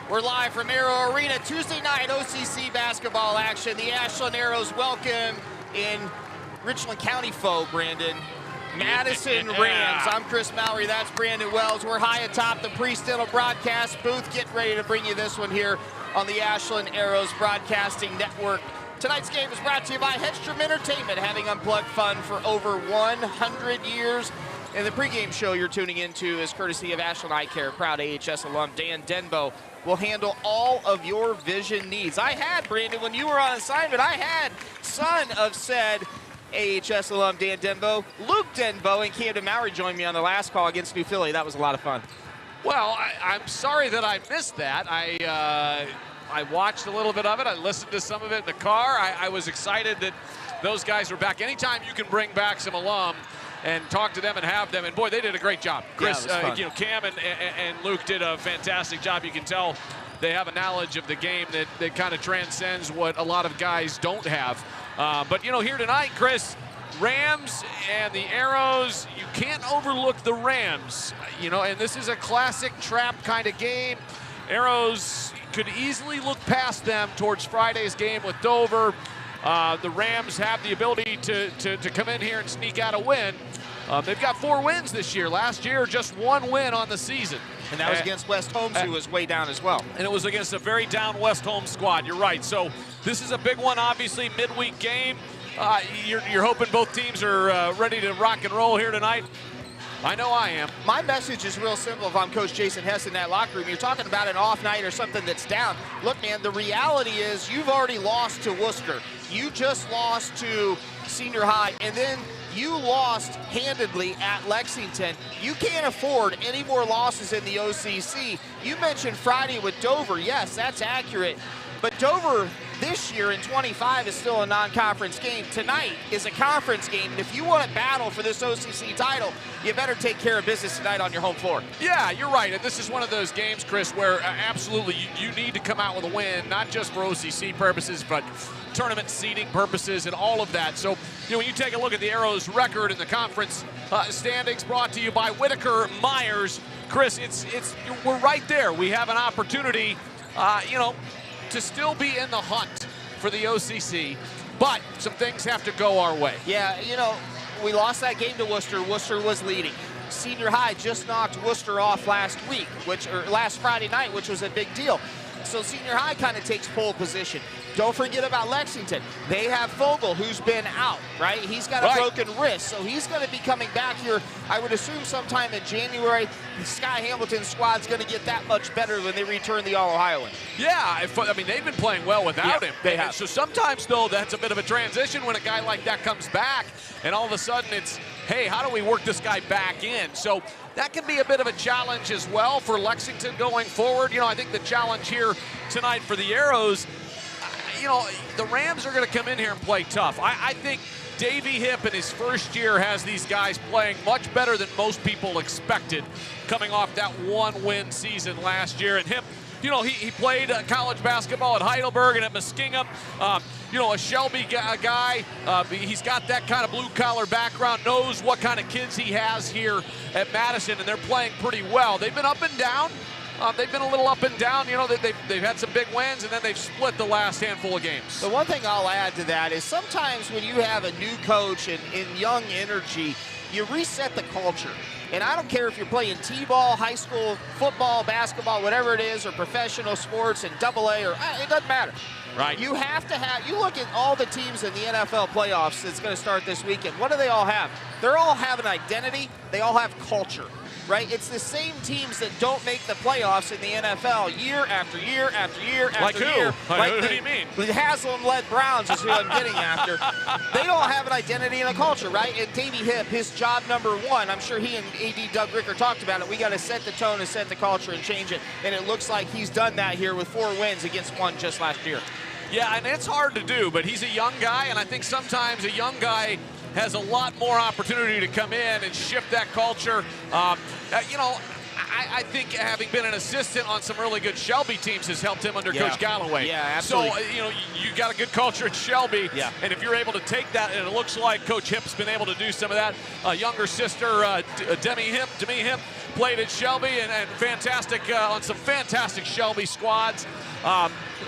We're live from Arrow Arena, Tuesday night OCC basketball action. The Ashland Arrows welcome in Richland County foe, Brandon. Madison Rams. I'm Chris Mallory, that's Brandon Wells. We're high atop the Pre-Stittle broadcast booth, getting ready to bring you this one here on the Ashland Arrows Broadcasting Network. Tonight's game is brought to you by Hedstrom Entertainment, having unplugged fun for over 100 years. And the pregame show you're tuning into is courtesy of Ashland Eye Care. Proud AHS alum Dan Denbo will handle all of your vision needs. I had, Brandon, when you were on assignment, I had son of said AHS alum Dan Denbo, Luke Denbo, and Camden Mowry joined me on the last call against New Philly. That was a lot of fun. Well, I'm sorry that I missed that. I watched a little bit of it. I listened to some of it in the car. I was excited that those guys were back. Anytime you can bring back some alum and talk to them and have them, and boy, they did a great job. Chris, yeah, Cam and Luke did a fantastic job. You can tell they have a knowledge of the game that kind of transcends what a lot of guys don't have. But here tonight, Chris, Rams and the Arrows, you can't overlook the Rams, and this is a classic trap kind of game. Arrows could easily look past them towards Friday's game with Dover. The Rams have the ability to come in here and sneak out a win. They've got 4 wins this year. Last year, just 1 win on the season. And that was against West Holmes, who was way down as well. And it was against a very down West Holmes squad. You're right. So this is a big one, obviously, midweek game. You're hoping both teams are ready to rock and roll here tonight. I know I am. My message is real simple if I'm Coach Jason Hess in that locker room. You're talking about an off night or something that's down. Look, man, the reality is you've already lost to Worcester. You just lost to Senior High, and then you lost handedly at Lexington. You can't afford any more losses in the OCC. You mentioned Friday with Dover. Yes, that's accurate. But Dover this year in 25 is still a non-conference game. Tonight is a conference game, and if you want to battle for this OCC title, you better take care of business tonight on your home floor. Yeah, you're right, and this is one of those games, Chris, where absolutely you need to come out with a win, not just for OCC purposes, but tournament seeding purposes and all of that. So, when you take a look at the Arrows' record in the conference standings, brought to you by Whitaker Myers, Chris, we're right there. We have an opportunity, to still be in the hunt for the OCC, but some things have to go our way. Yeah, we lost that game to Worcester. Worcester was leading. Senior High just knocked Worcester off last Friday night, which was a big deal. So Senior High kind of takes pole position. Don't forget about Lexington. They have Fogel, who's been out, right? He's got a broken wrist, so he's going to be coming back here, I would assume, sometime in January. Sky Hamilton's squad's going to get that much better when they return the All-Ohioan. Yeah, they've been playing well without him. They have. So sometimes, though, that's a bit of a transition when a guy like that comes back, and all of a sudden it's, hey, how do we work this guy back in? So that can be a bit of a challenge as well for Lexington going forward. I think the challenge here tonight for the Arrows, the Rams are going to come in here and play tough. I think Davey Hipp in his first year has these guys playing much better than most people expected coming off that 1-win season last year. And Hipp, he played college basketball at Heidelberg and at Muskingum. A Shelby guy. He's got that kind of blue-collar background, knows what kind of kids he has here at Madison, and they're playing pretty well. They've been up and down. They've been a little up and down. They've had some big wins, and then they've split the last handful of games. The one thing I'll add to that is sometimes when you have a new coach and young energy, you reset the culture. And I don't care if you're playing T-ball, high school, football, basketball, whatever it is, or professional sports and AA, or it doesn't matter. Right. You have to have, you look at all the teams in the NFL playoffs that's going to start this weekend. What do they all have? They all have an identity. They all have culture, right? It's the same teams that don't make the playoffs in the NFL year after year after year after year. Like who do you mean? The Haslam-led Browns is who I'm getting after. They all have an identity and a culture, right? And Davey Hipp, his job number 1, I'm sure he and AD Doug Ricker talked about it. We got to set the tone and set the culture and change it. And it looks like he's done that here with 4 wins against 1 just last year. Yeah, and it's hard to do, but he's a young guy, and I think sometimes a young guy has a lot more opportunity to come in and shift that culture. I think having been an assistant on some really good Shelby teams has helped him under Coach Galloway. Yeah, absolutely. So, you got a good culture at Shelby. Yeah. And if you're able to take that, and it looks like Coach Hipp's been able to do some of that. Younger sister, Demi Hipp, played at Shelby and fantastic on some fantastic Shelby squads.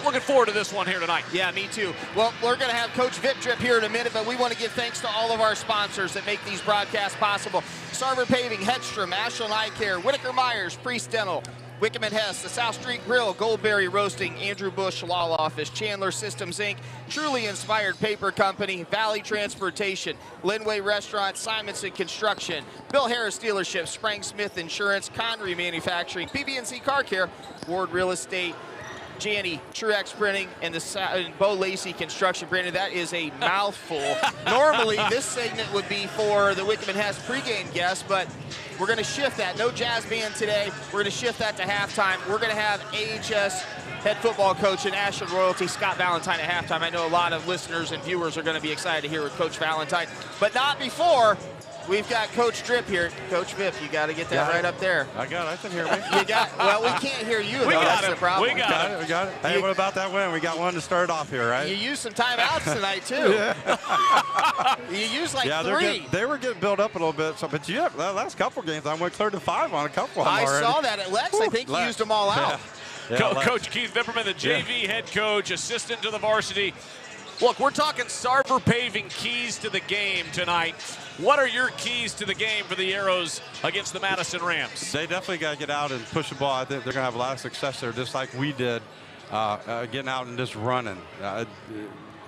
Looking forward to this one here tonight. Yeah, me too. Well, we're going to have Coach Vip Drip here in a minute, but we want to give thanks to all of our sponsors that make these broadcasts possible. Sarver Paving, Hedstrom, Ashland Eye Care, Whitaker Myers, Priest Dental, Wickham and Hess, the South Street Grill, Goldberry Roasting, Andrew Bush Law Office, Chandler Systems Inc., Truly Inspired Paper Company, Valley Transportation, Linway Restaurant, Simonson Construction, Bill Harris Dealership, Sprang Smith Insurance, Conry Manufacturing, PB&C Car Care, Ward Real Estate, Janney, Truex Printing, and Bo Lacey Construction. Brandon, that is a mouthful. Normally, this segment would be for the Wickham and Hess pregame guests, but we're going to shift that. No jazz band today. We're going to shift that to halftime. We're going to have AHS head football coach and Ashland Royalty, Scott Valentine, at halftime. I know a lot of listeners and viewers are going to be excited to hear with Coach Valentine, but not before. We've got Coach Drip here. Coach Vip, you got to get that right up there. I got it. I can hear me. You got. Well, we can't hear you, though. That's the problem. We got it. We got it. Hey, what about that win? We got one to start off here, right? You used some timeouts tonight, too. You used like 3. They were getting built up a little bit. So, but yeah, the last couple games, I went clear to 5 on a couple of them already. I saw that at Lex. I think you used them all out. Yeah, Coach Keith Vipperman, the JV head coach, assistant to the varsity. Look, we're talking Sarver Paving keys to the game tonight. What are your keys to the game for the Arrows against the Madison Rams? They definitely got to get out and push the ball. I think they're going to have a lot of success there, just like we did, getting out and just running.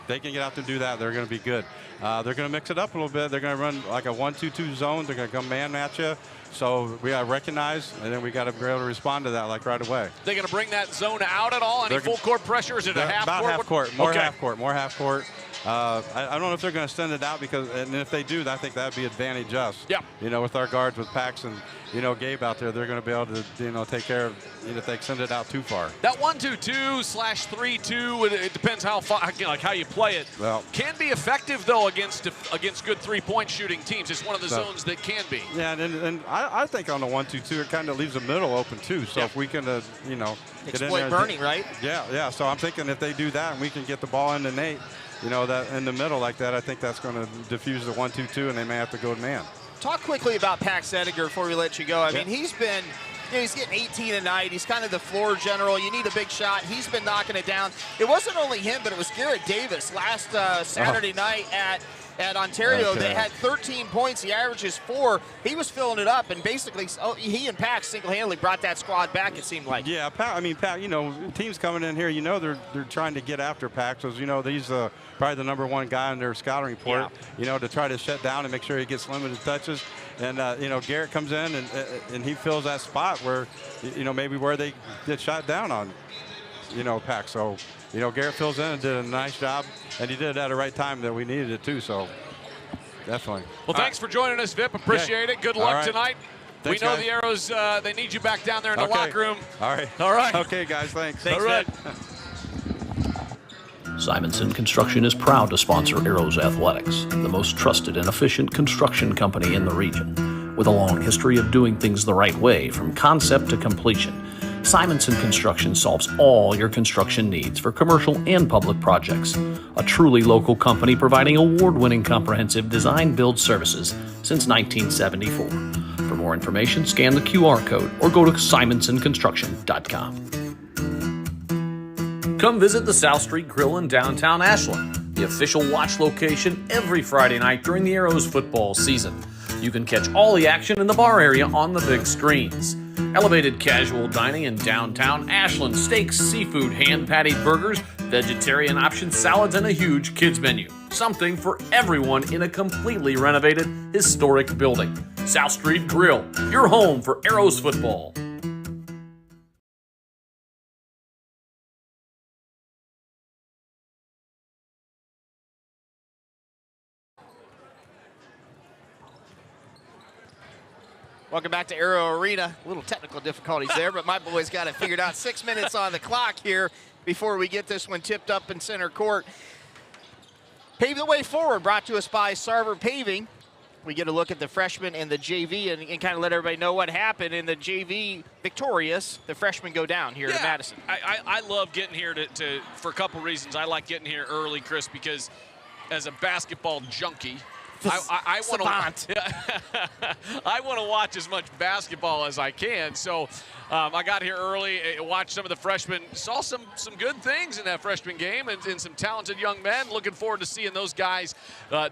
They can get out and do that, they're going to be good. They're going to mix it up a little bit. They're going to run like a 1-2-2 zone. They're going to come man at you. So we got to recognize, and then we got to be able to respond to that like right away. They're going to bring that zone out at all? Any full court pressure? Is it a half about court? Half court, more half court, more half court. I don't know if they're going to send it out because, and if they do, I think that'd be advantage us. Yeah. You know, with our guards, with Pax and Gabe out there, they're going to be able to take care of if they send it out too far. That 1-2-2/3-2. It depends how far, like how you play it. Well, can be effective though against good 3-point shooting teams. It's one of the zones that can be. Yeah, and I think on the 1-2-2 it kind of leaves the middle open too. So if we can, get exploit in there, burning, right? Yeah. So I'm thinking if they do that and we can get the ball into Nate, that in the middle like that, I think that's going to diffuse the 1-2-2, and they may have to go to man. Talk quickly about Pax Ediger before we let you go. I mean, he's been, he's getting 18 a night. He's kind of the floor general. You need a big shot. He's been knocking it down. It wasn't only him, but it was Garrett Davis last Saturday night at Ontario. They had 13 points. The average is 4. He was filling it up, and basically he and Pax single-handedly brought that squad back, it seemed like. Yeah, Pat, teams coming in here, they're trying to get after Pax. He's probably the #1 guy on their scouting report, to try to shut down and make sure he gets limited touches. And, Garrett comes in and he fills that spot where, maybe where they get shot down on, Pax. So, Garrett fills in and did a nice job, and he did it at the right time that we needed it too. So, definitely. Well, thanks for joining us, Vip. Appreciate it. Good luck tonight. Thanks, we know guys. The Arrows, they need you back down there in the locker room. All right. Okay, guys. Thanks. All right. Simonson Construction is proud to sponsor Arrows Athletics, the most trusted and efficient construction company in the region. With a long history of doing things the right way from concept to completion, Simonson Construction solves all your construction needs for commercial and public projects. A truly local company providing award-winning comprehensive design-build services since 1974. For more information, scan the QR code or go to simonsonconstruction.com. Come visit the South Street Grill in downtown Ashland, the official watch location every Friday night during the Arrows football season. You can catch all the action in the bar area on the big screens. Elevated casual dining in downtown Ashland, steaks, seafood, hand-patted burgers, vegetarian options, salads, and a huge kids menu. Something for everyone in a completely renovated, historic building. South Street Grill, your home for Arrows football. Welcome back to Arrow Arena. A little technical difficulties there, but my boys got it figured out. 6 minutes on the clock here before we get this one tipped up in center court. Pave the way forward, brought to us by Sarver Paving. We get a look at the freshmen and the JV and kind of let everybody know what happened. In the JV victorious, the freshmen go down here in Madison. I love getting here for a couple reasons. I like getting here early, Chris, because as a basketball junkie, I want savant. I want to watch as much basketball as I can. So I got here early, watched some of the freshmen, saw some good things in that freshman game, and some talented young men. Looking forward to seeing those guys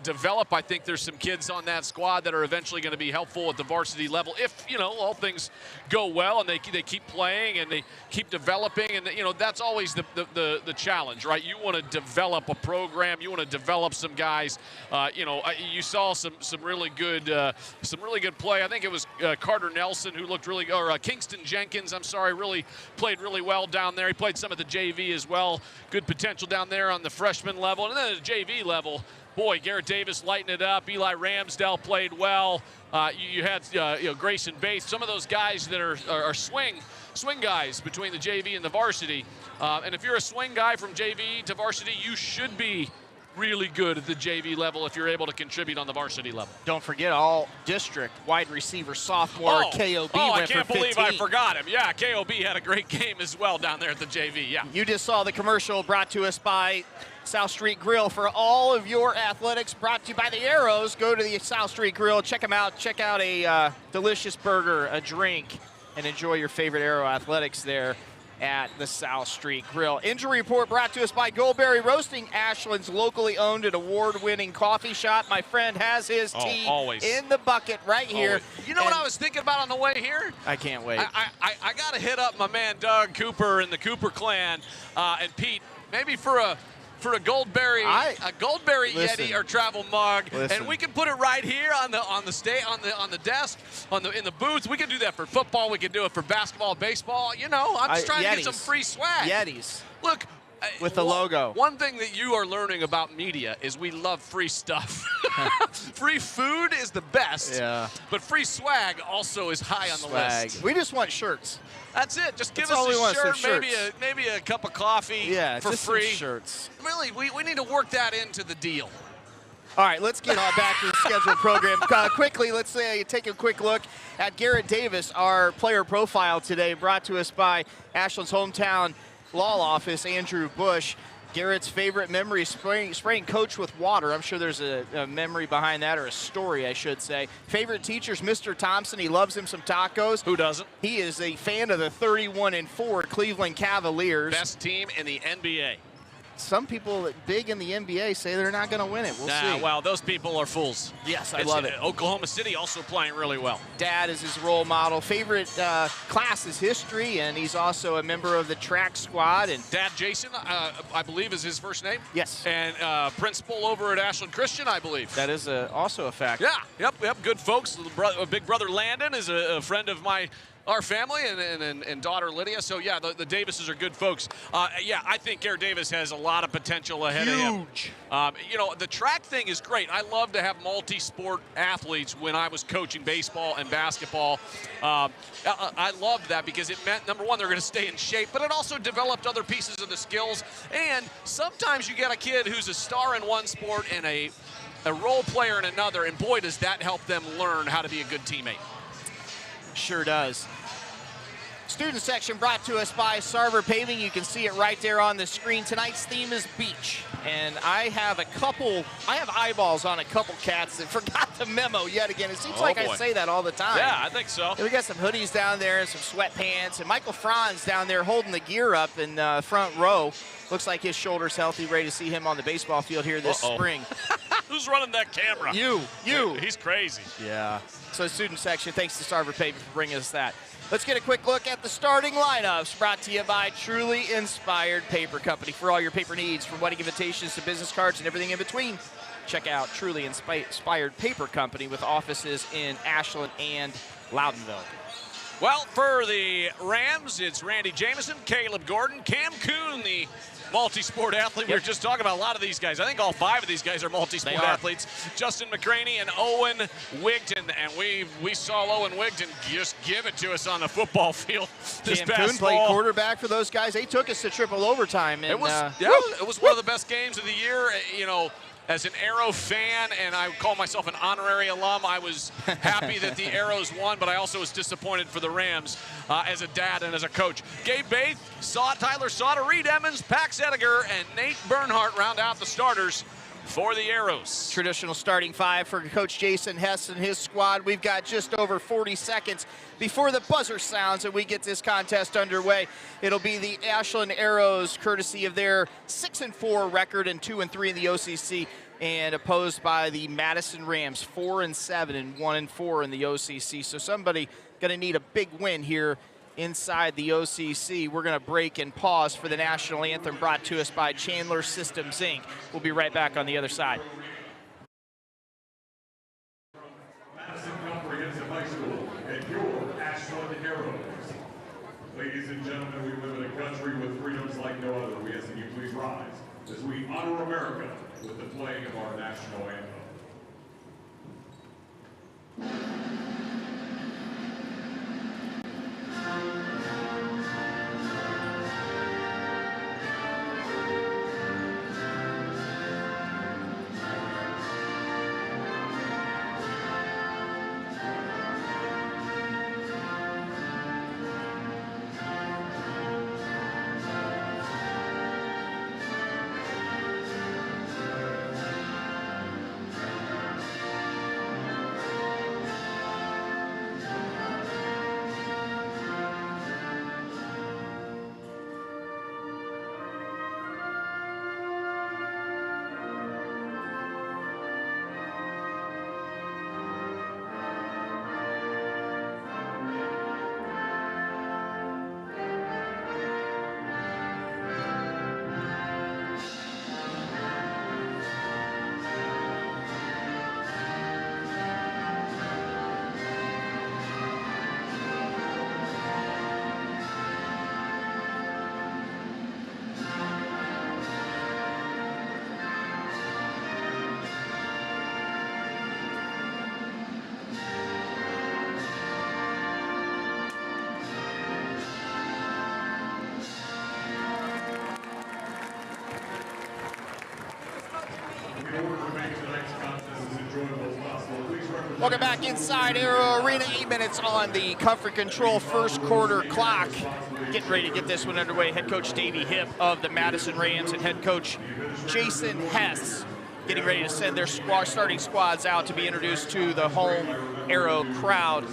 develop. I think there's some kids on that squad that are eventually going to be helpful at the varsity level if, all things go well and they keep playing and they keep developing. And, that's always the challenge, right? You want to develop a program. You want to develop some guys. You saw some really good play. I think it was Carter Nelson who looked really, or Kingston Jenkins, really played really well down there. He played some at the JV as well. Good potential down there on the freshman level. And then at the JV level, boy, Garrett Davis lighting it up. Eli Ramsdale played well. You had Grayson Bates. Some of those guys that are swing guys between the JV and the varsity. And if you're a swing guy from JV to varsity, you should be really good at the JV level if you're able to contribute on the varsity level. Don't forget all district wide receiver sophomore KOB. I can't believe I forgot him. Yeah, KOB had a great game as well down there at the JV. Yeah. You just saw the commercial brought to us by South Street Grill. For all of your athletics, brought to you by the Arrows. Go to the South Street Grill. Check them out. Check out a delicious burger, a drink, and enjoy your favorite Arrow athletics there at the South Street Grill. Injury report brought to us by Goldberry Roasting, Ashland's locally owned and award-winning coffee shop. My friend has his tea in the bucket right here. Always. You know what I was thinking about on the way here? I can't wait. I got to hit up my man Doug Cooper and the Cooper clan and Pete, maybe for a Goldberry Yeti or travel mug, and we can put it right here on the desk, in the booth. We can do that for football. We can do it for basketball, baseball. I'm just trying to get some free swag. Yetis. Look. With the logo. One thing that you are learning about media is we love free stuff. Free food is the best, but free swag also is high on the list. We just want shirts. That's it. Just give us a shirt, maybe a cup of coffee for free. Some shirts. Really, we need to work that into the deal. All right, let's get back to the scheduled program. Quickly, let's take a quick look at Garrett Davis, our player profile today, brought to us by Ashland's hometown law office, Andrew Bush. Garrett's favorite memory is spraying coach with water. I'm sure there's a memory behind that, or a story, I should say. Favorite teacher's Mr. Thompson. He loves him some tacos. Who doesn't? He is a fan of the 31-4 Cleveland Cavaliers. Best team in the NBA. Some people big in the NBA say they're not going to win it. We'll see. Well, those people are fools. Yes, I love it. Oklahoma City also playing really well. Dad is his role model. Favorite class is history, and he's also a member of the track squad. And Dad Jason, I believe, is his first name. Yes. And principal over at Ashland Christian, I believe. That is also a fact. Yeah. Yep. Good folks. Big brother Landon is a friend of our family and daughter Lydia. So, yeah, the Davises are good folks. I think Garrett Davis has a lot of potential ahead of him. Huge. The track thing is great. I love to have multi-sport athletes when I was coaching baseball and basketball. I loved that because it meant, number one, they're going to stay in shape, but it also developed other pieces of the skills. And sometimes you get a kid who's a star in one sport and a role player in another, and boy, does that help them learn how to be a good teammate. Sure does. Student section brought to us by Sarver Paving. You can see it right there on the screen. Tonight's theme is beach. And I have eyeballs on a couple cats that forgot the memo yet again. It seems I say that all the time. Yeah, I think so. We got some hoodies down there and some sweatpants. And Michael Franz down there holding the gear up in front row. Looks like his shoulder's healthy, ready to see him on the baseball field here this spring. Who's running that camera? You. He's crazy. Yeah. So student section, thanks to Sarver Paving for bringing us that. Let's get a quick look at the starting lineups, brought to you by Truly Inspired Paper Company. For all your paper needs, from wedding invitations to business cards and everything in between, check out Truly Inspired Paper Company with offices in Ashland and Loudonville. Well, for the Rams, it's Randy Jamison, Caleb Gordon, Cam Kuhn, the multi-sport athlete. We were just talking about a lot of these guys. I think all 5 of these guys are multi-sport athletes. Justin McCraney and Owen Wigton. And we saw Owen Wigton just give it to us on the football field this Cam past Kuhn played quarterback for those guys. They took us to triple overtime. And, it was one of the best games of the year. As an Arrow fan, and I call myself an honorary alum, I was happy that the Arrows won, but I also was disappointed for the Rams as a dad and as a coach. Gabe Baith, Tyler Sauter, Reed Emmons, Pax Ediger, and Nate Bernhardt round out the starters for the Arrows. Traditional starting five for Coach Jason Hess and his squad. We've got just over 40 seconds before the buzzer sounds and we get this contest underway. It'll be the Ashland Arrows, courtesy of their 6-4 record and 2-3 in the OCC, and opposed by the Madison Rams, 4-7 and 1-4 in the OCC. So somebody going to need a big win here inside the OCC. We're going to break and pause for the national anthem brought to us by Chandler Systems, Inc. We'll be right back on the other side. Madison Comprehensive High School and your Ashland Arrows. Ladies and gentlemen, we live in a country with freedoms like no other. We ask that you please rise as we honor America with the playing of our national anthem. Welcome back inside Arrow Arena. 8 minutes on the comfort control first quarter clock. Getting ready to get this one underway. Head coach Davey Hipp of the Madison Rams and head coach Jason Hess getting ready to send their starting squads out to be introduced to the home Arrow crowd.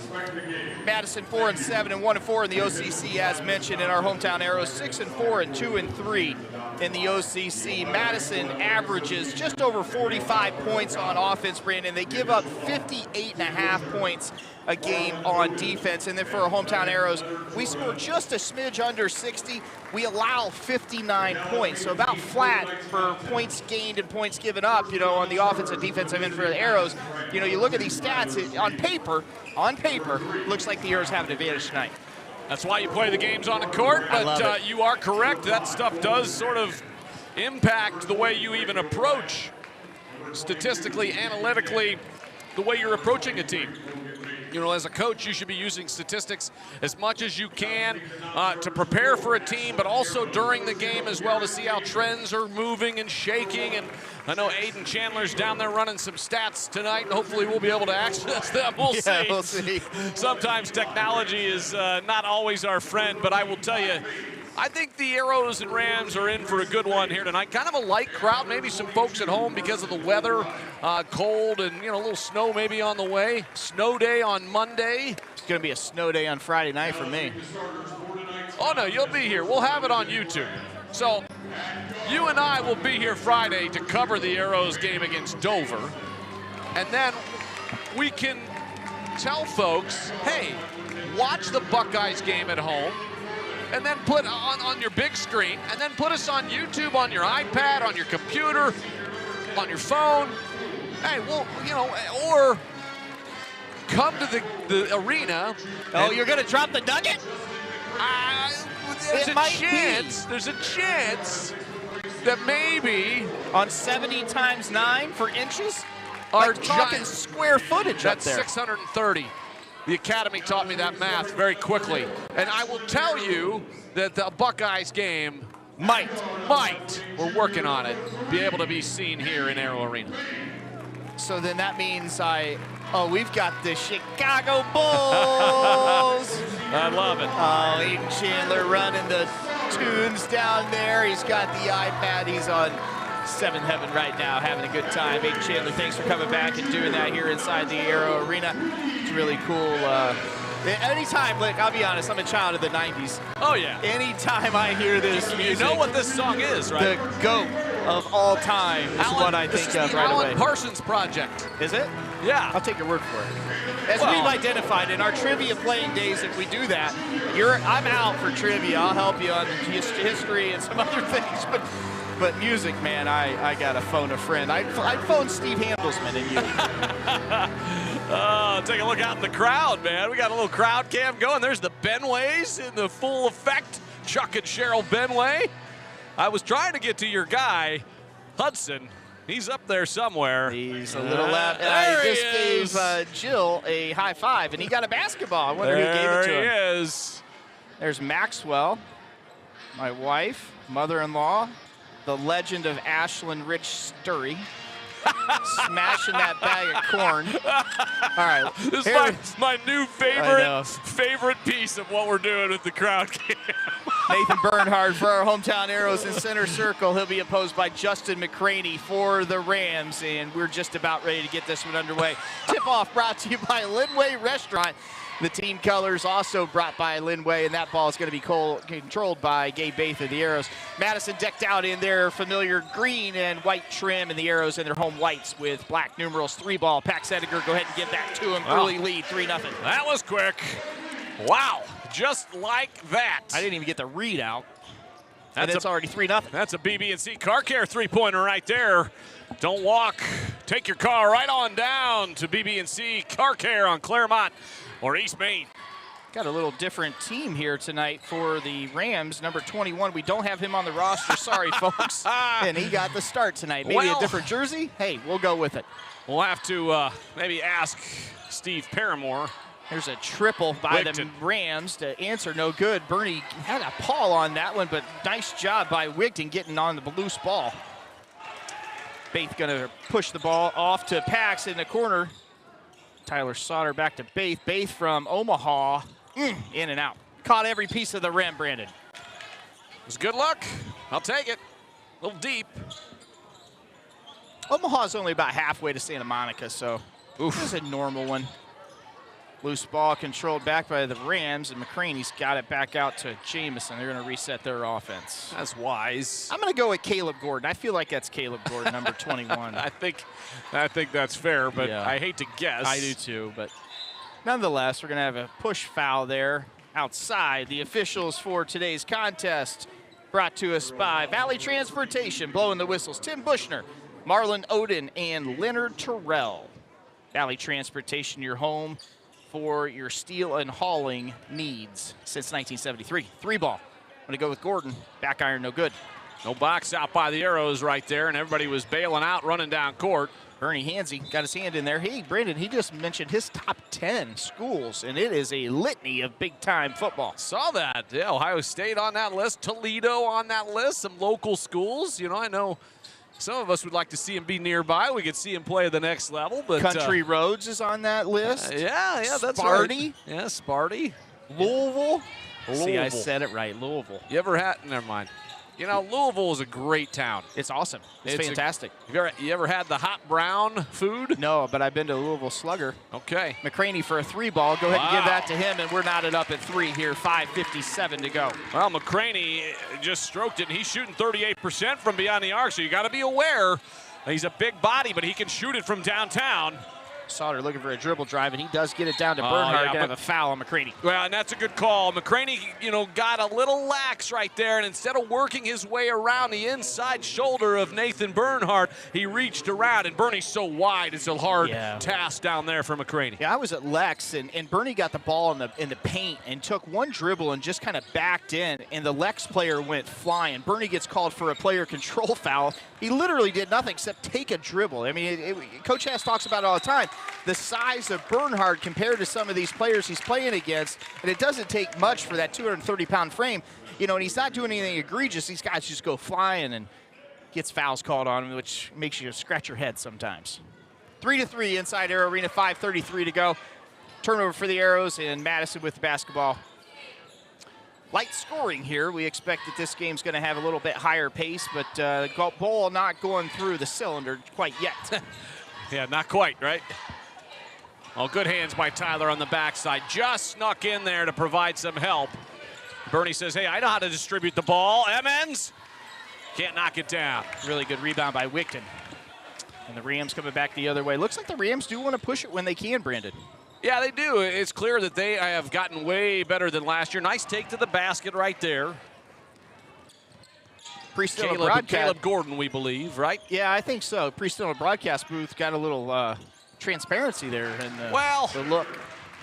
Madison 4-7 and 1-4 in the OCC, as mentioned, in our hometown Arrows 6-4 and 2-3 in the OCC. Madison averages just over 45 points on offense, Brandon. They give up 58.5 points a game on defense. And then for our hometown Arrows, we score just a smidge under 60. We allow 59 points, so about flat for points gained and points given up, you know, on the offensive defensive end for the Arrows. You know, you look at these stats, on paper, looks like the Arrows have an advantage tonight. That's why you play the games on the court, but you are correct. That stuff does sort of impact the way you even approach, statistically, analytically, the way you're approaching a team. You know, as a coach, you should be using statistics as much as you can to prepare for a team, but also during the game as well to see how trends are moving and shaking. And I know Aiden Chandler's down there running some stats tonight, and hopefully we'll be able to access them. We'll see. Sometimes technology is not always our friend, but I will tell you, I think the Arrows and Rams are in for a good one here tonight. Kind of a light crowd, maybe some folks at home because of the weather, cold, and you know, a little snow maybe on the way. Snow day on Monday. It's going to be a snow day on Friday night for me. Oh no, you'll be here. We'll have it on YouTube. So you and I will be here Friday to cover the Arrows game against Dover, and then we can tell folks, hey, watch the Buckeyes game at home, and then put on your big screen, and then put us on YouTube, on your iPad, on your computer, on your phone. Hey, well, you know, or come to the arena. Oh, you're going to drop the nugget? There's a chance that maybe on 70 times 9 for inches? Our like talking square footage that's up there. 630. The Academy taught me that math very quickly. And I will tell you that the Buckeyes game might, we're working on it, be able to be seen here in Arrow Arena. So then that means we've got the Chicago Bulls. I love it. Oh, Aiden Chandler running the tunes down there. He's got the iPad. He's on seventh heaven right now, having a good time. Aiden Chandler, thanks for coming back and doing that here inside the Aero Arena. It's really cool. Anytime, like, I'll be honest, I'm a child of the 90s. Oh, yeah. Anytime I hear this music, You know what this song is, right? the GOAT of all time is what I think of right away. Alan Parsons Project. Is it? Yeah. I'll take your word for it. As Well- we've identified in our trivia playing days, if we do that, I'm out for trivia. I'll help you on history and some other things, but music, man, I gotta phone a friend. I'd phone Steve Handelsman and you. Take a look out in the crowd, man. We got a little crowd cam going. There's the Benways in the full effect. Chuck and Cheryl Benway. I was trying to get to your guy, Hudson. He's up there somewhere. He's a little left. And There I he just gave Jill a high five, and he got a basketball. I wonder who gave it to him. There he is. There's Maxwell, my wife, mother-in-law, the legend of Ashland, Rich Sturry, smashing that bag of corn. All right, This here- is my new know. favorite piece of what we're doing with the crowd cam. Nathan Bernhard for our hometown Arrows in center circle. He'll be opposed by Justin McCraney for the Rams, and we're just about ready to get this one underway. Tip-off brought to you by Linway Restaurant. The team colors also brought by Linway, and that ball is going to be controlled by Gabe Baith of the Arrows. Madison decked out in their familiar green and white trim, and the Arrows in their home whites with black numerals. 3-ball. Pax Ediger, go ahead and give that to him. Wow. Early lead, 3-0. That was quick. Wow, just like that. I didn't even get the read out, and That's it's already 3-0. That's a BB&C Car Care three-pointer right there. Don't walk. Take your car right on down to BB&C Car Care on Claremont or East Main. Got a little different team here tonight for the Rams. Number 21, we don't have him on the roster. Sorry, folks. And he got the start tonight. Maybe Well- a different jersey? Hey, we'll go with it. We'll have to maybe ask Steve Paramore. Here's a triple by the Wigton. Rams to answer. No good. Bernie had a paw on that one, but nice job by Wigton getting on the loose ball. Baith going to push the ball off to Pax in the corner. Tyler Sauter back to Baith. Baith from Omaha, in and out. Caught every piece of the rim, Brandon. It was good luck. I'll take it. A little deep. Omaha's only about halfway to Santa Monica, so this is a normal one. Loose ball controlled back by the Rams, and McCraney's got it back out to Jamison. They're going to reset their offense. That's wise. I'm going to go with Caleb Gordon. I feel like that's Caleb Gordon, number 21. I think that's fair, but Yeah. I hate to guess. I do too, but nonetheless, we're going to have a push foul there outside. The officials for today's contest brought to us by Valley Transportation, blowing the whistles. Tim Bushner, Marlon Oden, and Leonard Terrell. Valley Transportation, your home for your steel and hauling needs since 1973. 3-ball. I'm going to go with Gordon. Back iron, no good. No box out by the Arrows right there, and everybody was bailing out, running down court. Bernie Hansey got his hand in there. Hey, Brandon, he just mentioned his top 10 schools, and it is a litany of big-time football. Saw that. Yeah, Ohio State on that list, Toledo on that list, some local schools. You know, I know some of us would like to see him be nearby. We could see him play at the next level. But Country Roads is on that list. yeah, that's Sparty. right. Yeah, Sparty. Louisville. See, I Louisville. said it right, Louisville. You ever had? Never mind. You know, Louisville is a great town. It's awesome. It's fantastic. You ever had the hot brown food? No, but I've been to Louisville Slugger. Okay. McCraney for a 3-ball. Go ahead and give Wow. that to him, and we're knotted up at 3 here. 5:57 to go. Well, McCraney just stroked it, and he's shooting 38% from beyond the arc, so you got to be aware. He's a big body, but he can shoot it from downtown. Sauter looking for a dribble drive, and he does get it down to Oh, Bernhard. yeah, Gonna have but- a foul on McCraney. Well, and that's a good call. McCraney, got a little lax right there, and instead of working his way around the inside shoulder of Nathan Bernhardt, he reached around, and Bernie's so wide, it's a hard task down there for McCraney. Yeah, I was at Lex, and Bernie got the ball in the paint and took one dribble and just kind of backed in, and the Lex player went flying. Bernie gets called for a player control foul. He literally did nothing except take a dribble. I mean, Coach Hass talks about it all the time. The size of Bernhard compared to some of these players he's playing against, and it doesn't take much for that 230-pound frame. And he's not doing anything egregious. These guys just go flying and gets fouls called on him, which makes you scratch your head sometimes. 3-3 inside Arrow Arena, 5:33 to go. Turnover for the Arrows, and Madison with the basketball light scoring here. We expect that this game's going to have a little bit higher pace, but ball not going through the cylinder quite yet. Yeah, not quite, right? Well, good hands by Tyler on the backside. Just snuck in there to provide some help. Bernie says, hey, I know how to distribute the ball. Emmons can't knock it down. Really good rebound by Wigton. And the Rams coming back the other way. Looks like the Rams do want to push it when they can, Brandon. Yeah, they do. It's clear that they have gotten way better than last year. Nice take to the basket right there. Caleb Gordon, we believe, right? Yeah, I think so. Pre-still in the broadcast booth got a little transparency there in the look.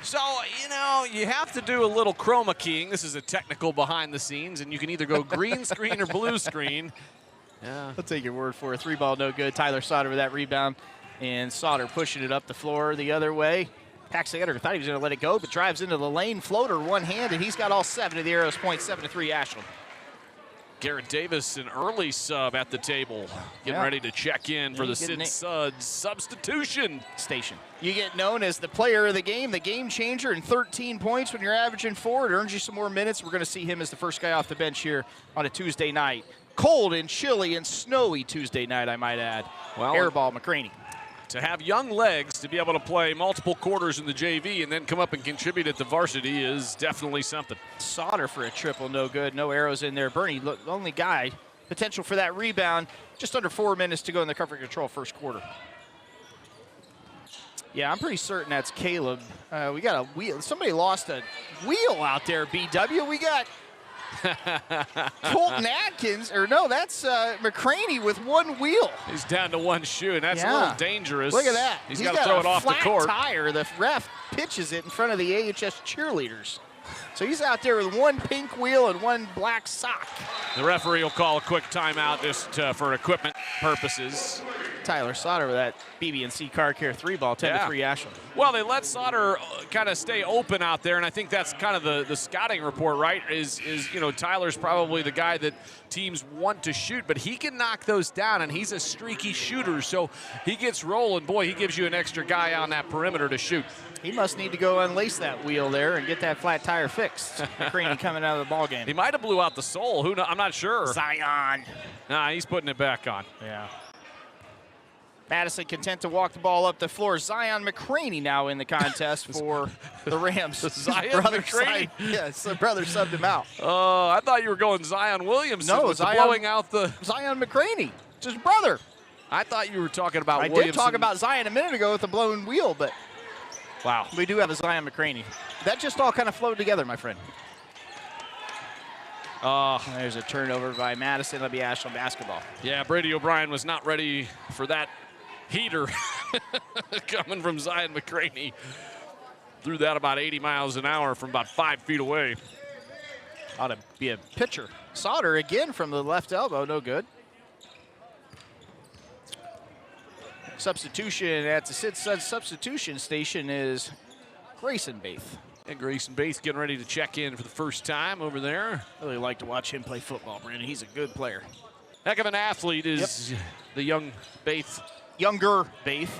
So, you know, you have to do a little chroma keying. This is a technical behind the scenes, and you can either go green screen or blue screen. Yeah. I'll take your word for it. 3-ball, no good. Tyler Sauter with that rebound, and Sauter pushing it up the floor the other way. Paxton Edgar thought he was going to let it go, but drives into the lane, floater one hand, and he's got all 7 of the Arrows points, 7-3 Ashland. Garrett Davis, an early sub at the table, getting ready to check in for the Sid Suds substitution station. You get known as the player of the game changer, and 13 points when you're averaging 4. It earns you some more minutes. We're going to see him as the first guy off the bench here on a Tuesday night. Cold and chilly and snowy Tuesday night, I might add. Well, airball McCraney. To have young legs to be able to play multiple quarters in the JV and then come up and contribute at the varsity is definitely something. Sauter for a triple, no good. No arrows in there. Bernie, the only guy, potential for that rebound. Just under 4 minutes to go in the cover control first quarter. Yeah, I'm pretty certain that's Caleb. We got a wheel. Somebody lost a wheel out there, BW. We got Colton Atkins, or no, that's McCraney with one wheel. He's down to one shoe, and that's a little dangerous. Look at that. He's got to throw it off the court. Tire. The ref pitches it in front of the AHS cheerleaders. So he's out there with one pink wheel and one black sock. The referee will call a quick timeout just for equipment purposes. Tyler Sauter with that BB&C Car Care 3-ball, 10-3 Ashland. Well, they let Sauter kind of stay open out there, and I think that's kind of the scouting report, right? Is you know, Tyler's probably the guy that teams want to shoot, but he can knock those down, and he's a streaky shooter, so he gets rolling. Boy, he gives you an extra guy on that perimeter to shoot. He must need to go unlace that wheel there and get that flat tire fixed. McCraney coming out of the ball game. He might have blew out the sole. Who? I'm not sure. Zion. Nah, he's putting it back on. Yeah. Madison content to walk the ball up the floor. Zion McCraney now in the contest for the Rams. Zion McCraney? Yes, the brother subbed him out. I thought you were going Zion Williamson. No, Zion, blowing out the Zion McCraney. It's his brother. I thought you were talking about Williamson. I did talk about Zion a minute ago with the blown wheel, but wow, we do have a Zion McCraney. That just all kind of flowed together, my friend. There's a turnover by Madison. That'll be Ashland basketball. Yeah, Brady O'Brien was not ready for that heater coming from Zion McCraney. Threw that about 80 miles an hour from about 5 feet away. Ought to be a pitcher. Sauter again from the left elbow, no good. Substitution at the Sid Suds substitution station is Grayson Baith. And Grayson Baith getting ready to check in for the first time over there. Really like to watch him play football, Brandon. He's a good player. Heck of an athlete is the young Baith. Younger Baith.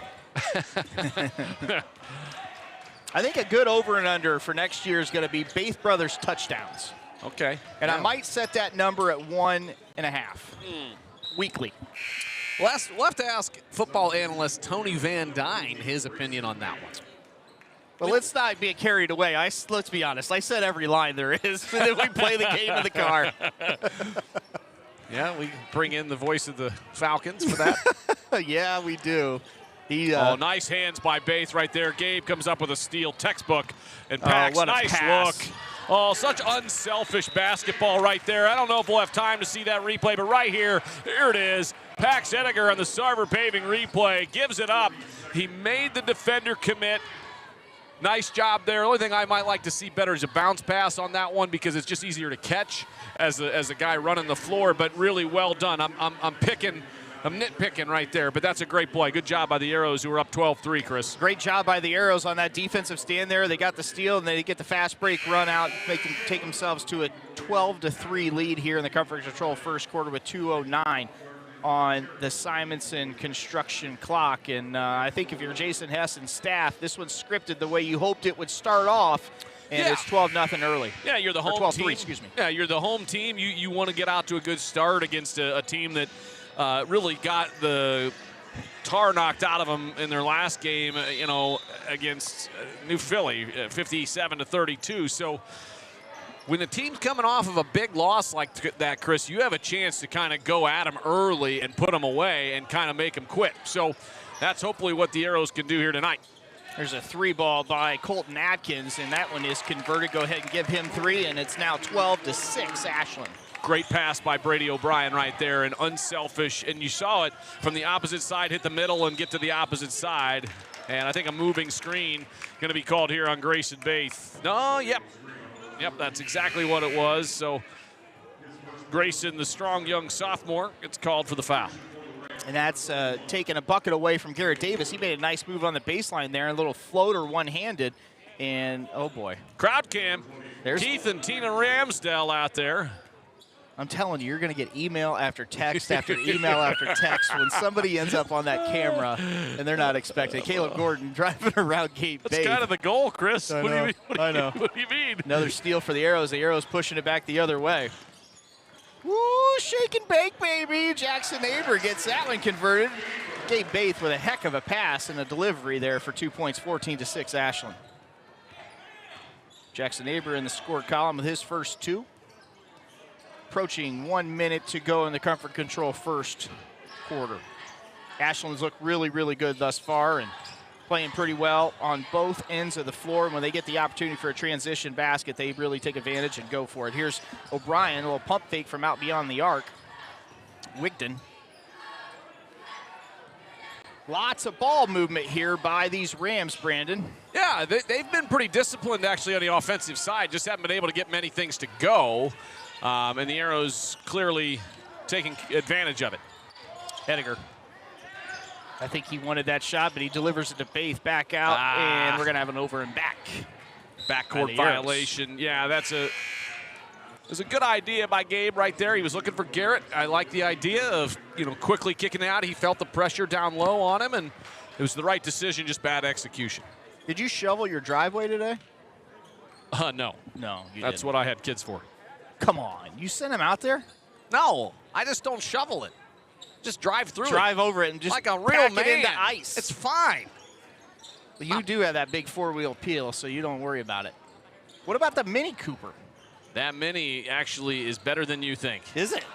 I think a good over and under for next year is going to be Baith Brothers touchdowns. Okay. And I might set that number at 1.5 weekly. We'll have to ask football analyst Tony Van Dyne his opinion on that one. Well, let's not be carried away. Let's be honest. I said every line there is, and then we play the game in the car. Yeah, we bring in the voice of the Falcons for that. Yeah, we do. Nice hands by Baith right there. Gabe comes up with a steal, textbook, and Pax, nice look. Oh, such unselfish basketball right there. I don't know if we'll have time to see that replay, but right here it is. Pax Edgar on the Sarver paving replay gives it up. He made the defender commit. Nice job there. The only thing I might like to see better is a bounce pass on that one because it's just easier to catch as a guy running the floor, but really well done. I'm nitpicking right there, but that's a great play. Good job by the Arrows, who are up 12-3, Chris. Great job by the Arrows on that defensive stand there. They got the steal, and they get the fast break run out, take themselves to a 12-3 lead here in the coverage control first quarter with 2:09 on the Simonson construction clock. And I think if you're Jason Hess and staff, this one's scripted the way you hoped it would start off. and it's 12-0 early. Yeah, you're the home 12-3, team. excuse me. Yeah, you're the home team. You want to get out to a good start against a team that really got the tar knocked out of them in their last game, against New Philly, 57-32. So when the team's coming off of a big loss like that, Chris, you have a chance to kind of go at them early and put them away and kind of make them quit. So that's hopefully what the Arrows can do here tonight. There's a 3-ball by Colton Atkins, and that one is converted. Go ahead and give him 3, and it's now 12-6 Ashland. Great pass by Brady O'Brien right there, and unselfish. And you saw it from the opposite side, hit the middle and get to the opposite side. And I think a moving screen going to be called here on Grayson Baith. No, yep, that's exactly what it was. So Grayson, the strong young sophomore, gets called for the foul. And that's taking a bucket away from Garrett Davis. He made a nice move on the baseline there, a little floater one-handed. And, oh, boy. Crowd cam. There's Keith and Tina Ramsdell out there. I'm telling you, you're going to get email after text after email after text when somebody ends up on that camera and they're not expecting. Caleb Gordon driving around Gate Bay. That's kind of the goal, Chris. I What do you know. mean? I know. What do you mean? Another steal for the Arrows. The Arrows pushing it back the other way. Woo, shake and bake, baby. Jackson Aber gets that one converted. Gabe Baith with a heck of a pass and a delivery there for 2 points, 14-6 Ashland. Jackson Aber in the score column with his first 2. Approaching 1 minute to go in the comfort control first quarter. Ashland's looked really, really good thus far and playing pretty well on both ends of the floor. And when they get the opportunity for a transition basket, they really take advantage and go for it. Here's O'Brien, a little pump fake from out beyond the arc. Wigton. Lots of ball movement here by these Rams, Brandon. Yeah, they've been pretty disciplined actually on the offensive side. Just haven't been able to get many things to go. And the Arrows clearly taking advantage of it. Ediger. I think he wanted that shot, but he delivers it to Baith back out, and we're going to have an over and back. Backcourt violation. Yeah, it was a good idea by Gabe right there. He was looking for Garrett. I like the idea of, quickly kicking out. He felt the pressure down low on him, and it was the right decision, just bad execution. Did you shovel your driveway today? No. No, you That's didn't. what I had kids for. Come on. You sent him out there? No, I just don't shovel it. Just drive through it. Drive over it and just like a real pack man. it into ice. It's fine. Well, you do have that big four-wheel peel, so you don't worry about it. What about the Mini Cooper? That Mini actually is better than you think. Is it?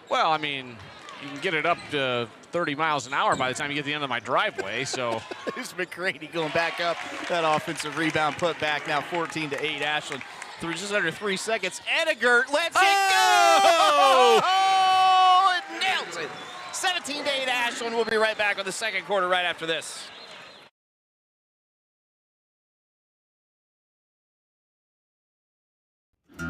Well, I mean, you can get it up to 30 miles an hour by the time you get to the end of my driveway, so. There's McGrady going back up. That offensive rebound put back, now 14-8 Ashland. Through just under 3 seconds. Ediger lets it go! Oh, it nails it. 17-8 Ashland. We'll be right back with the second quarter right after this.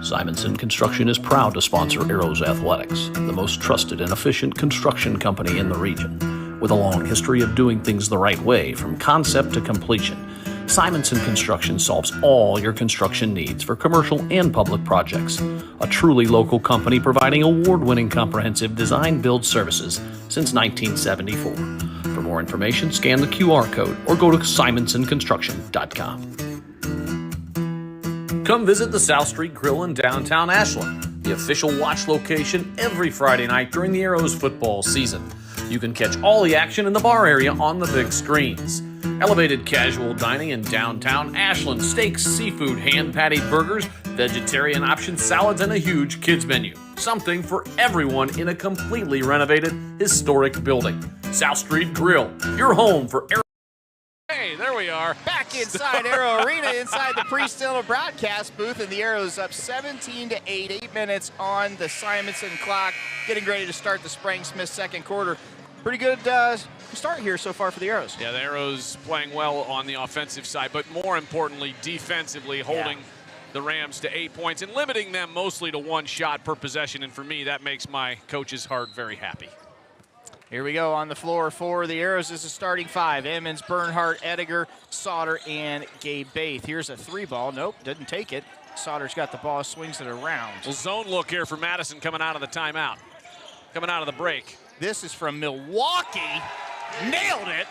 Simonson Construction is proud to sponsor Arrows Athletics, the most trusted and efficient construction company in the region. With a long history of doing things the right way from concept to completion, Simonson Construction solves all your construction needs for commercial and public projects. A truly local company providing award-winning comprehensive design-build services since 1974. For more information, scan the QR code or go to simonsonconstruction.com. Come visit the South Street Grill in downtown Ashland, the official watch location every Friday night during the Arrows football season. You can catch all the action in the bar area on the big screens. Elevated casual dining in downtown Ashland, steaks, seafood, hand-patted burgers, vegetarian options, salads, and a huge kids menu. Something for everyone in a completely renovated, historic building. South Street Grill, your home for Arrow. Hey, there we are. Back inside Arrow Arena, inside the Pre-Stiller broadcast booth, and the Arrows up 17-8, 8 minutes on the Simonson clock, getting ready to start the Sprang-Smith second quarter. Pretty good start here so far for the Arrows. Yeah, the Arrows playing well on the offensive side, but more importantly, defensively holding the Rams to 8 points and limiting them mostly to 1 shot per possession. And for me, that makes my coach's heart very happy. Here we go on the floor for the Arrows. This is starting 5. Emmons, Bernhardt, Ediger, Sauter, and Gabe Baith. Here's a 3-ball. Nope, didn't take it. Sauter's got the ball, swings it around. Well, zone look here for Madison coming out of the timeout, coming out of the break. This is from Milwaukee. Nailed it.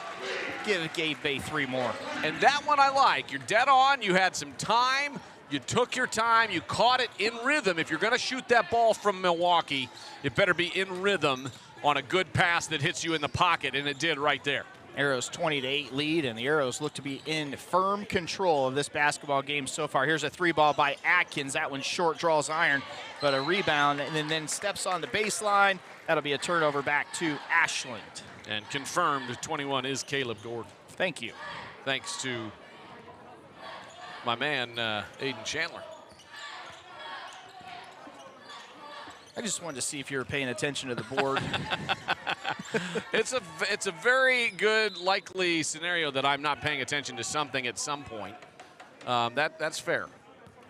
Give Gabe Baith 3 more. And that one I like. You're dead on. You had some time. You took your time. You caught it in rhythm. If you're going to shoot that ball from Milwaukee, it better be in rhythm on a good pass that hits you in the pocket, and it did right there. Arrows 20-8 lead, and the Arrows look to be in firm control of this basketball game so far. Here's a 3-ball by Atkins. That one short, draws iron, but a rebound, and then steps on the baseline. That'll be a turnover back to Ashland. And confirmed, 21 is Caleb Gordon. Thank you. Thanks to my man, Aiden Chandler. I just wanted to see if you were paying attention to the board. It's a very good, likely scenario that I'm not paying attention to something at some point. That's fair.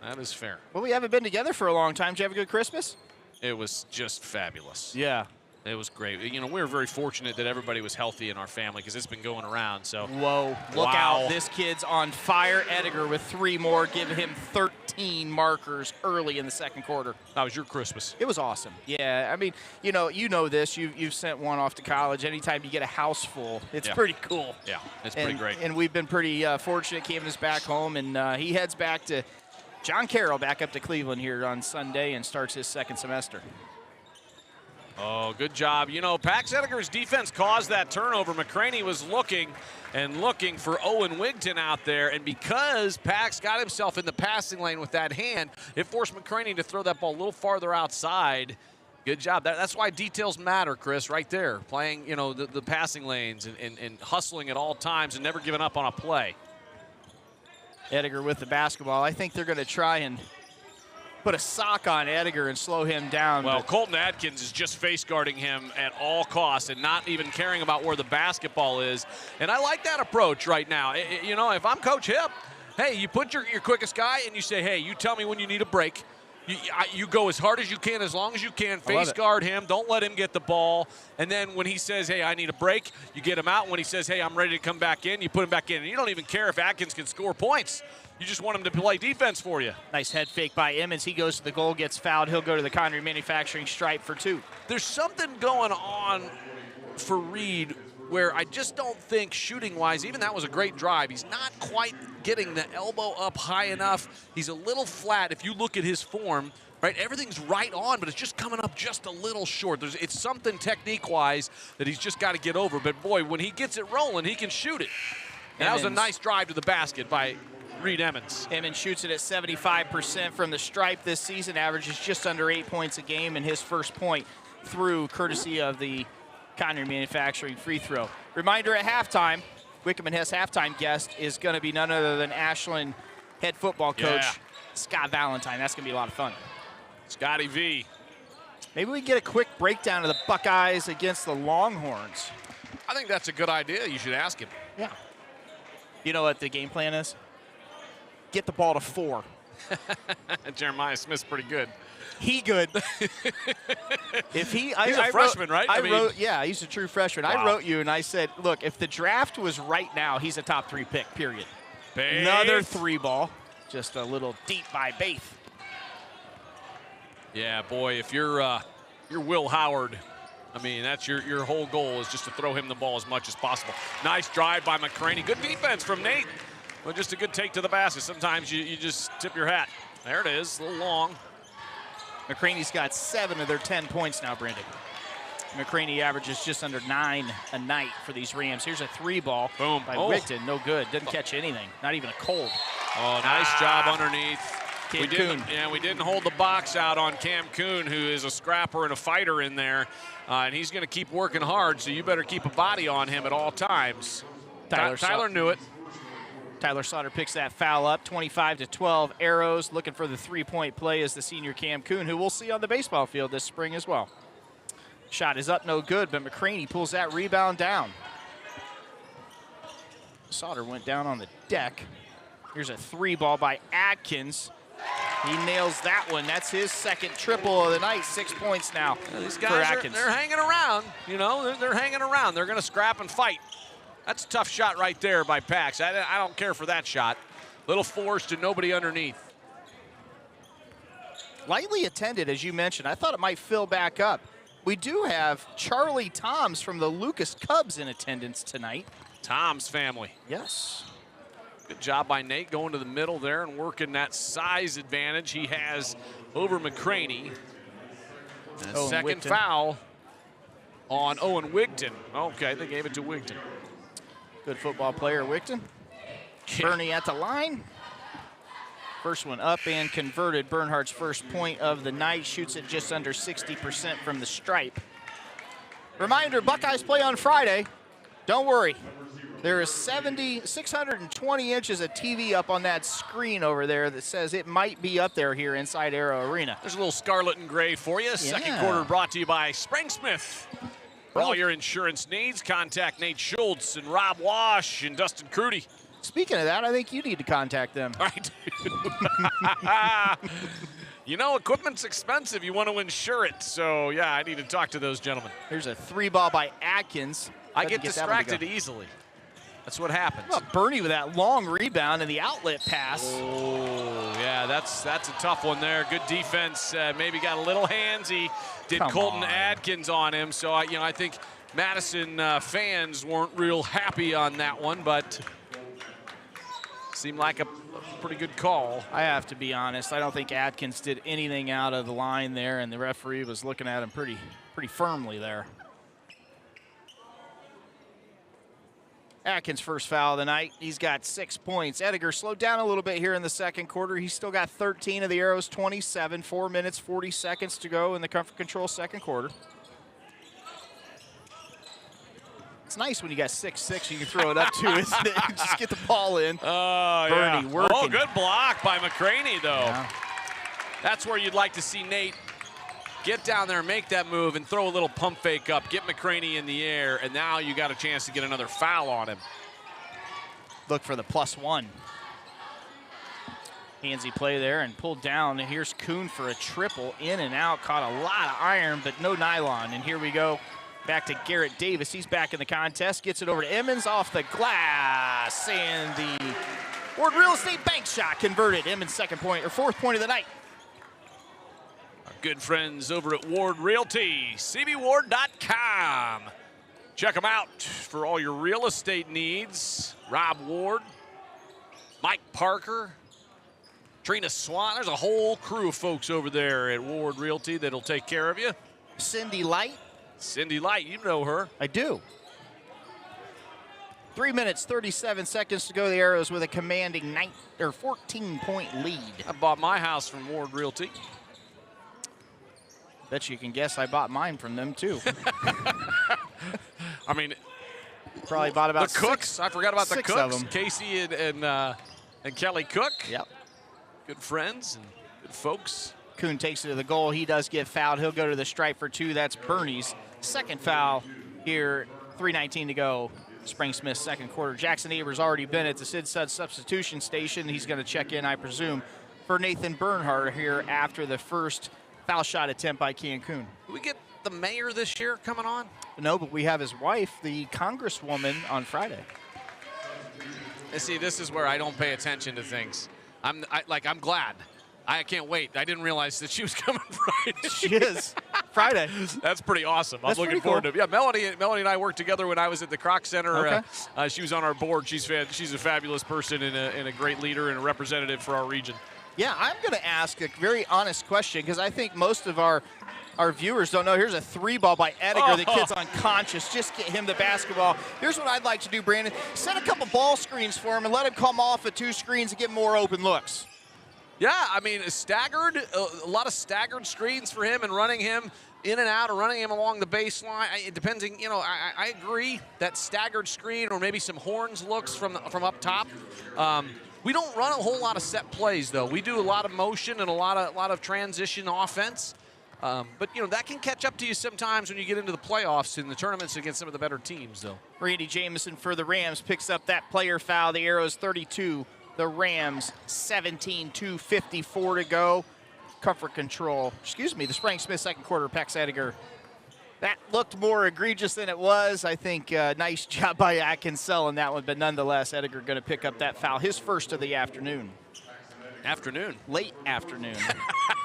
That is fair. Well, we haven't been together for a long time. Did you have a good Christmas? It was just fabulous. Yeah. It was great. You know, we were very fortunate that everybody was healthy in our family because it's been going around. So. Whoa. Look out. This kid's on fire. Edgar with 3 more, giving him 13 markers early in the second quarter. That was your Christmas. It was awesome. Yeah. I mean, you know this. You've sent one off to college. Anytime you get a house full, it's pretty cool. Yeah, it's pretty great. And we've been pretty fortunate. Cam is back home, and he heads back to John Carroll, back up to Cleveland here on Sunday, and starts his second semester. Oh, good job. You know, Pax Edgar's defense caused that turnover. McCraney was looking for Owen Wigton out there, and because Pax got himself in the passing lane with that hand, it forced McCraney to throw that ball a little farther outside. Good job. That's why details matter, Chris, right there. Playing, you know, the passing lanes and hustling at all times and never giving up on a play. Edgar with the basketball. I think they're going to try and put a sock on Edgar and slow him down. Well, Colton Atkins is just face guarding him at all costs and not even caring about where the basketball is. And I like that approach right now. You know, if I'm Coach Hip, hey, you put your quickest guy and you say, hey, you tell me when you need a break. You go as hard as you can, as long as you can. Face guard him. Don't let him get the ball. And then when he says, hey, I need a break, you get him out. And when he says, hey, I'm ready to come back in, you put him back in. And you don't even care if Atkins can score points. You just want him to play defense for you. Nice head fake by Emmons. He goes to the goal, gets fouled. He'll go to the Connery Manufacturing stripe for 2. There's something going on for Reed where I just don't think shooting-wise, even that was a great drive, he's not quite getting the elbow up high enough. He's a little flat if you look at his form. Right, everything's right on, but it's just coming up just a little short. It's something technique-wise that he's just got to get over. But, boy, when he gets it rolling, he can shoot it. And that was a nice drive to the basket by Reed Emmons. Emmons shoots it at 75% from the stripe this season, averages just under 8 points a game, and his first point through courtesy of the Connery Manufacturing free throw. Reminder at halftime, Wickham and Hess halftime guest is going to be none other than Ashland head football coach Scott Valentine. That's going to be a lot of fun. Scotty V. Maybe we get a quick breakdown of the Buckeyes against the Longhorns. I think that's a good idea. You should ask him. Yeah. You know what the game plan is? Get the ball to 4. Jeremiah Smith's pretty good. He good. If he's a freshman, right? I wrote, yeah, he's a true freshman. Wow. I wrote you and I said, look, if the draft was right now, he's a top 3 pick, period. Baith. Another 3-ball. Just a little deep by Baith. Yeah, boy, if you're Will Howard, I mean, that's your whole goal is just to throw him the ball as much as possible. Nice drive by McCraney. Good defense from Nate. Well, just a good take to the basket. Sometimes you just tip your hat. There it is, a little long. McCraney's got 7 of their 10 points now, Brandon. McCraney averages just under 9 a night for these Rams. Here's a 3-ball by Wigton. No good. Doesn't catch anything. Not even a cold. Oh, nice job underneath. We didn't hold the box out on Cam Kuhn, who is a scrapper and a fighter in there. And he's going to keep working hard, so you better keep a body on him at all times. Tyler knew it. Tyler Sauter picks that foul up, 25-12. Arrows looking for the 3-point play is the senior Cam Kuhn, who we'll see on the baseball field this spring as well. Shot is up, no good, but McCraney pulls that rebound down. Sauter went down on the deck. Here's a 3-ball by Atkins. He nails that one. That's his second triple of the night. 6 points now these for guys Atkins. They're hanging around. You know, they're hanging around. They're going to scrap and fight. That's a tough shot right there by Pax. I don't care for that shot. Little forced and nobody underneath. Lightly attended, as you mentioned. I thought it might fill back up. We do have Charlie Toms from the Lucas Cubs in attendance tonight. Tom's family. Yes. Good job by Nate going to the middle there and working that size advantage he has over McCraney. And a second foul on Owen Wigton. Okay, they gave it to Wigton. Good football player, Wigton. Bernie at the line. First one up and converted. Bernhardt's first point of the night. Shoots it just under 60% from the stripe. Reminder, Buckeyes play on Friday. Don't worry. There is 620 inches of TV up on that screen over there that says it might be up there here inside Arrow Arena. There's a little scarlet and gray for you. Second quarter brought to you by Sprangsmith. For all your insurance needs, contact Nate Schultz and Rob Wash and Dustin Crudy. Speaking of that, I think you need to contact them. I do. You know, equipment's expensive. You want to insure it. So, yeah, I need to talk to those gentlemen. Here's a 3-ball by Atkins. I get distracted easily. That's what happens. Well, Bernie with that long rebound and the outlet pass. Oh, yeah, that's a tough one there. Good defense. Maybe got a little handsy. Did Colton Atkins on him. So, I think Madison fans weren't real happy on that one, but seemed like a pretty good call. I have to be honest. I don't think Atkins did anything out of the line there, and the referee was looking at him pretty firmly there. Atkins' first foul of the night. He's got 6 points. Ediger slowed down a little bit here in the second quarter. He's still got 13 of the Arrows' 27. 4 minutes, 40 seconds to go in the Comfort Control second quarter. It's nice when you got 6'6", you can throw it up to, isn't it? Just get the ball in. Bernie working. Oh, good block by McCraney, though. Yeah. That's where you'd like to see Nate get down there, make that move, and throw a little pump fake up, get McCraney in the air, and now you got a chance to get another foul on him. Look for the +1. Handsy play there and pulled down. And here's Kuhn for a triple, in and out. Caught a lot of iron, but no nylon. And here we go. Back to Garrett Davis. He's back in the contest. Gets it over to Emmons off the glass. And the Ward Real Estate bank shot converted. Emmons' second point, or fourth point of the night. Our good friends over at Ward Realty, cbward.com. Check them out for all your real estate needs. Rob Ward, Mike Parker, Trina Swan. There's a whole crew of folks over there at Ward Realty that'll take care of you. Cindy Light. Cindy Light, you know her. I do. 3 minutes, 37 seconds to go. The Arrows with a commanding 14-point lead. I bought my house from Ward Realty. Bet you can guess I bought mine from them, too. I mean, probably bought about the Cooks. Six, I forgot about the six Cooks. of them. Casey and Kelly Cook. Yep. Good friends and good folks. Kuhn takes it to the goal. He does get fouled. He'll go to the stripe for 2. That's Bernie's second foul here. 3:19 to go. Sprangsmith's second quarter. Jackson Abers already been at the Sid Sud substitution station. He's going to check in, I presume, for Nathan Bernhardt here after the first foul shot attempt by Cancun. Do we get the mayor this year coming on? No, but we have his wife, the congresswoman, on Friday. See, this is where I don't pay attention to things. I'm glad. I can't wait. I didn't realize that she was coming Friday. She is. Friday. That's pretty awesome. That's I'm looking forward to it. Yeah, Melanie and I worked together when I was at the Kroc Center. Okay. She was on our board. She's a fabulous person and a great leader and a representative for our region. Yeah, I'm going to ask a very honest question because I think most of our viewers don't know. Here's a 3-ball by Ediger. The kid's unconscious. Just get him the basketball. Here's what I'd like to do, Brandon. Set a couple ball screens for him and let him come off of 2 screens and get more open looks. Yeah, I mean, a lot of staggered screens for him and running him in and out or running him along the baseline. It depends, I agree that staggered screen or maybe some horns looks from up top. We don't run a whole lot of set plays, though. We do a lot of motion and a lot of transition offense. But, that can catch up to you sometimes when you get into the playoffs in the tournaments against some of the better teams, though. Randy Jamison for the Rams picks up that player foul. The Arrows 32. The Rams 17, 2:54 to go. Comfort Control. The Sprangsmith second quarter. Pax Ediger. That looked more egregious than it was. I think nice job by Atkins selling that one, but nonetheless, Ediger going to pick up that foul. His first of the afternoon. Afternoon? Late afternoon.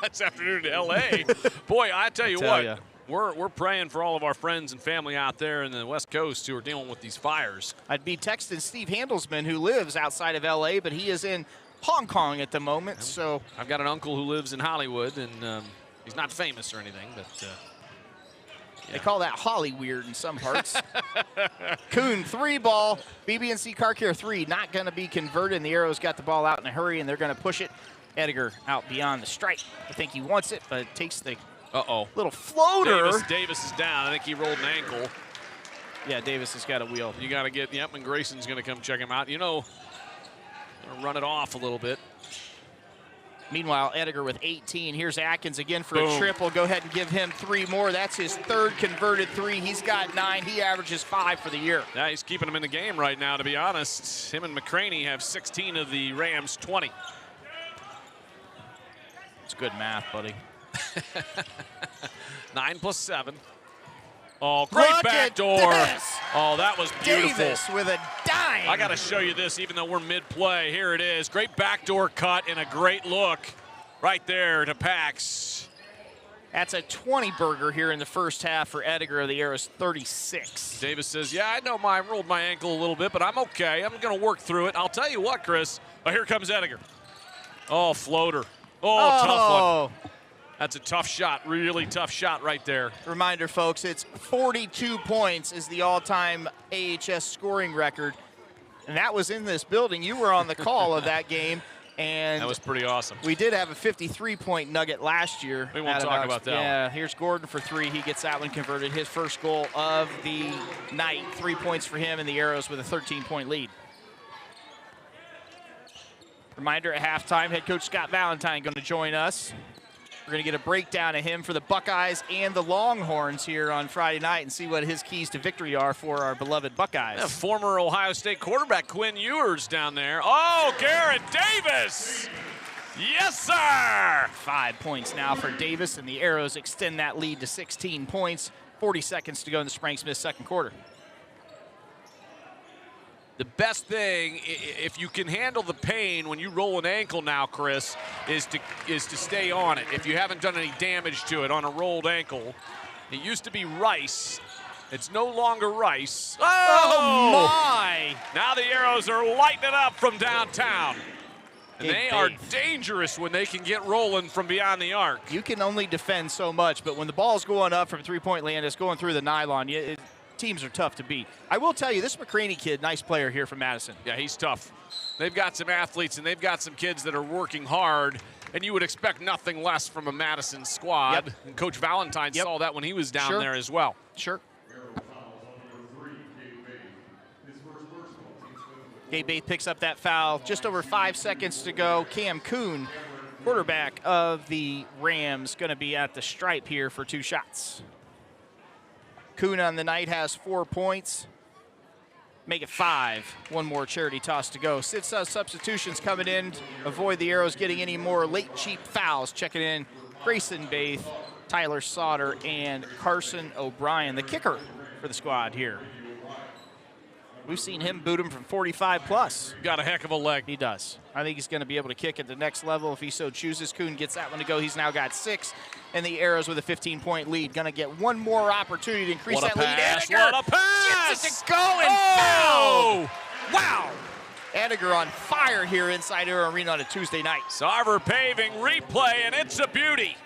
It's afternoon in L.A. Boy, I tell you what. We're praying for all of our friends and family out there in the West Coast who are dealing with these fires. I'd be texting Steve Handelsman, who lives outside of L.A., but he is in Hong Kong at the moment. So I've got an uncle who lives in Hollywood, and he's not famous or anything, but they call that Holly weird in some parts. Kuhn, 3-ball. BB&C Car Care 3, not going to be converted. And the Arrows got the ball out in a hurry, and they're going to push it. Edgar out beyond the stripe. I think he wants it, but it takes the little floater. Davis is down. I think he rolled an ankle. Yeah, Davis has got a wheel. You got to get, and Grayson's going to come check him out. Gonna run it off a little bit. Meanwhile, Edgar with 18. Here's Atkins again for a triple. Go ahead and give him 3 more. That's his 3rd converted 3. He's got 9. He averages 5 for the year. Yeah, he's keeping him in the game right now, to be honest. Him and McCraney have 16 of the Rams' 20. It's good math, buddy. 9 plus 7. Oh, great backdoor. Oh, that was beautiful. Davis with a dime. I got to show you this, even though we're mid-play. Here it is. Great backdoor cut and a great look right there to Pax. That's a 20-burger here in the first half for Edgar. The Arrows 36. Davis says, yeah, I know I rolled my ankle a little bit, but I'm okay. I'm going to work through it. I'll tell you what, Chris. Oh, here comes Edgar. Oh, floater. Oh, tough one. That's a tough shot, really tough shot right there. Reminder, folks, it's 42 points is the all-time AHS scoring record. And that was in this building. You were on the call of that game. And that was pretty awesome. We did have a 53-point nugget last year. We won't talk about that. Yeah, here's Gordon for 3. He gets that one converted. His first goal of the night. 3 points for him and the Arrows with a 13-point lead. Reminder at halftime, head coach Scott Valentine going to join us. We're going to get a breakdown of him for the Buckeyes and the Longhorns here on Friday night and see what his keys to victory are for our beloved Buckeyes. Yeah, former Ohio State quarterback Quinn Ewers down there. Oh, Garrett Davis! Yes, sir! 5 points now for Davis, and the Arrows extend that lead to 16 points. 40 seconds to go in the Sprang-Smith second quarter. The best thing, if you can handle the pain when you roll an ankle now, Chris, is to stay on it. If you haven't done any damage to it on a rolled ankle, it used to be Rice. It's no longer Rice. Oh my! Now the Arrows are lighting it up from downtown. And they are dangerous when they can get rolling from beyond the arc. You can only defend so much, but when the ball's going up from three-point land, it's going through the nylon. Teams are tough to beat. I will tell you, this McCraney kid, nice player here from Madison. Yeah, he's tough. They've got some athletes, and they've got some kids that are working hard, and you would expect nothing less from a Madison squad. Yep. And Coach Valentine saw that when he was down there as well. Sure. Gabe Bates picks up that foul. Just over 5 seconds to go. Cam Kuhn, quarterback of the Rams, going to be at the stripe here for 2 shots. Kuhn on the night has 4 points. Make it 5. One more charity toss to go. Substitutions coming in. Avoid the Arrows getting any more late cheap fouls. Checking in Grayson Bath, Tyler Sauter, and Carson O'Brien, the kicker for the squad here. We've seen him boot him from 45 plus. Got a heck of a leg. He does. I think he's going to be able to kick at the next level if he so chooses. Kuhn gets that one to go. He's now got 6. And the Arrows with a 15-point lead. Going to get one more opportunity to increase that lead. What a pass! Gets it to go and foul! Wow! Edgar on fire here inside Arrow Arena on a Tuesday night. Sarver paving replay, and it's a beauty.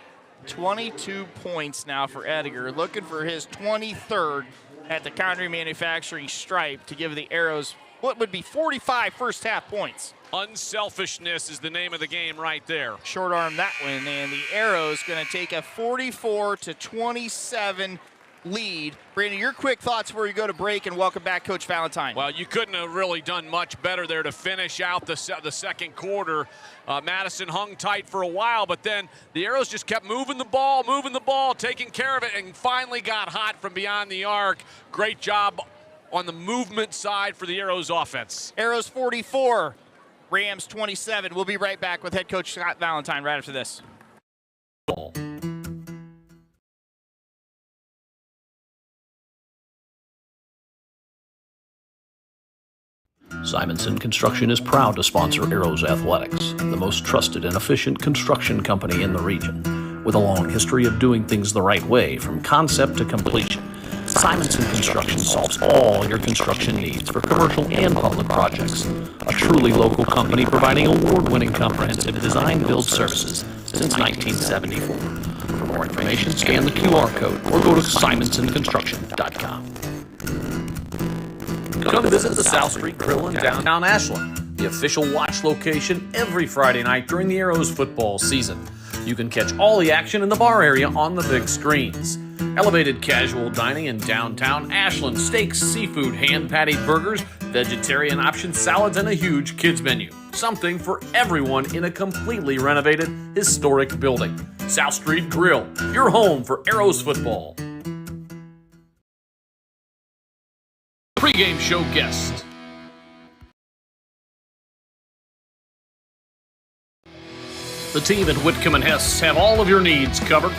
22 points now for Edgar. Looking for his 23rd at the Connery Manufacturing stripe to give the Arrows what would be 45 first-half points. Unselfishness is the name of the game right there. Short arm that one, and the Arrows going to take a 44-27 lead. Brandon, your quick thoughts before you go to break, and welcome back, Coach Valentine. Well, you couldn't have really done much better there to finish out the second quarter. Madison hung tight for a while, but then the Arrows just kept moving the ball, taking care of it, and finally got hot from beyond the arc. Great job on the movement side for the Arrows offense. Arrows 44, Rams 27. We'll be right back with head coach Scott Valentine right after this. Simonson Construction is proud to sponsor Arrows Athletics, the most trusted and efficient construction company in the region. With a long history of doing things the right way from concept to completion, Simonson Construction solves all your construction needs for commercial and public projects. A truly local company providing award-winning comprehensive design-build services since 1974. For more information, scan the QR code or go to simonsonconstruction.com. Come visit the South Street Grill in downtown Ashland, the official watch location every Friday night during the Arrows football season. You can catch all the action in the bar area on the big screens. Elevated casual dining in downtown Ashland, steaks, seafood, hand-patted burgers, vegetarian options, salads, and a huge kids menu. Something for everyone in a completely renovated, historic building. South Street Grill, your home for Arrows football. Pre-game show guest. The team at Whitcomb & Hess have all of your needs covered.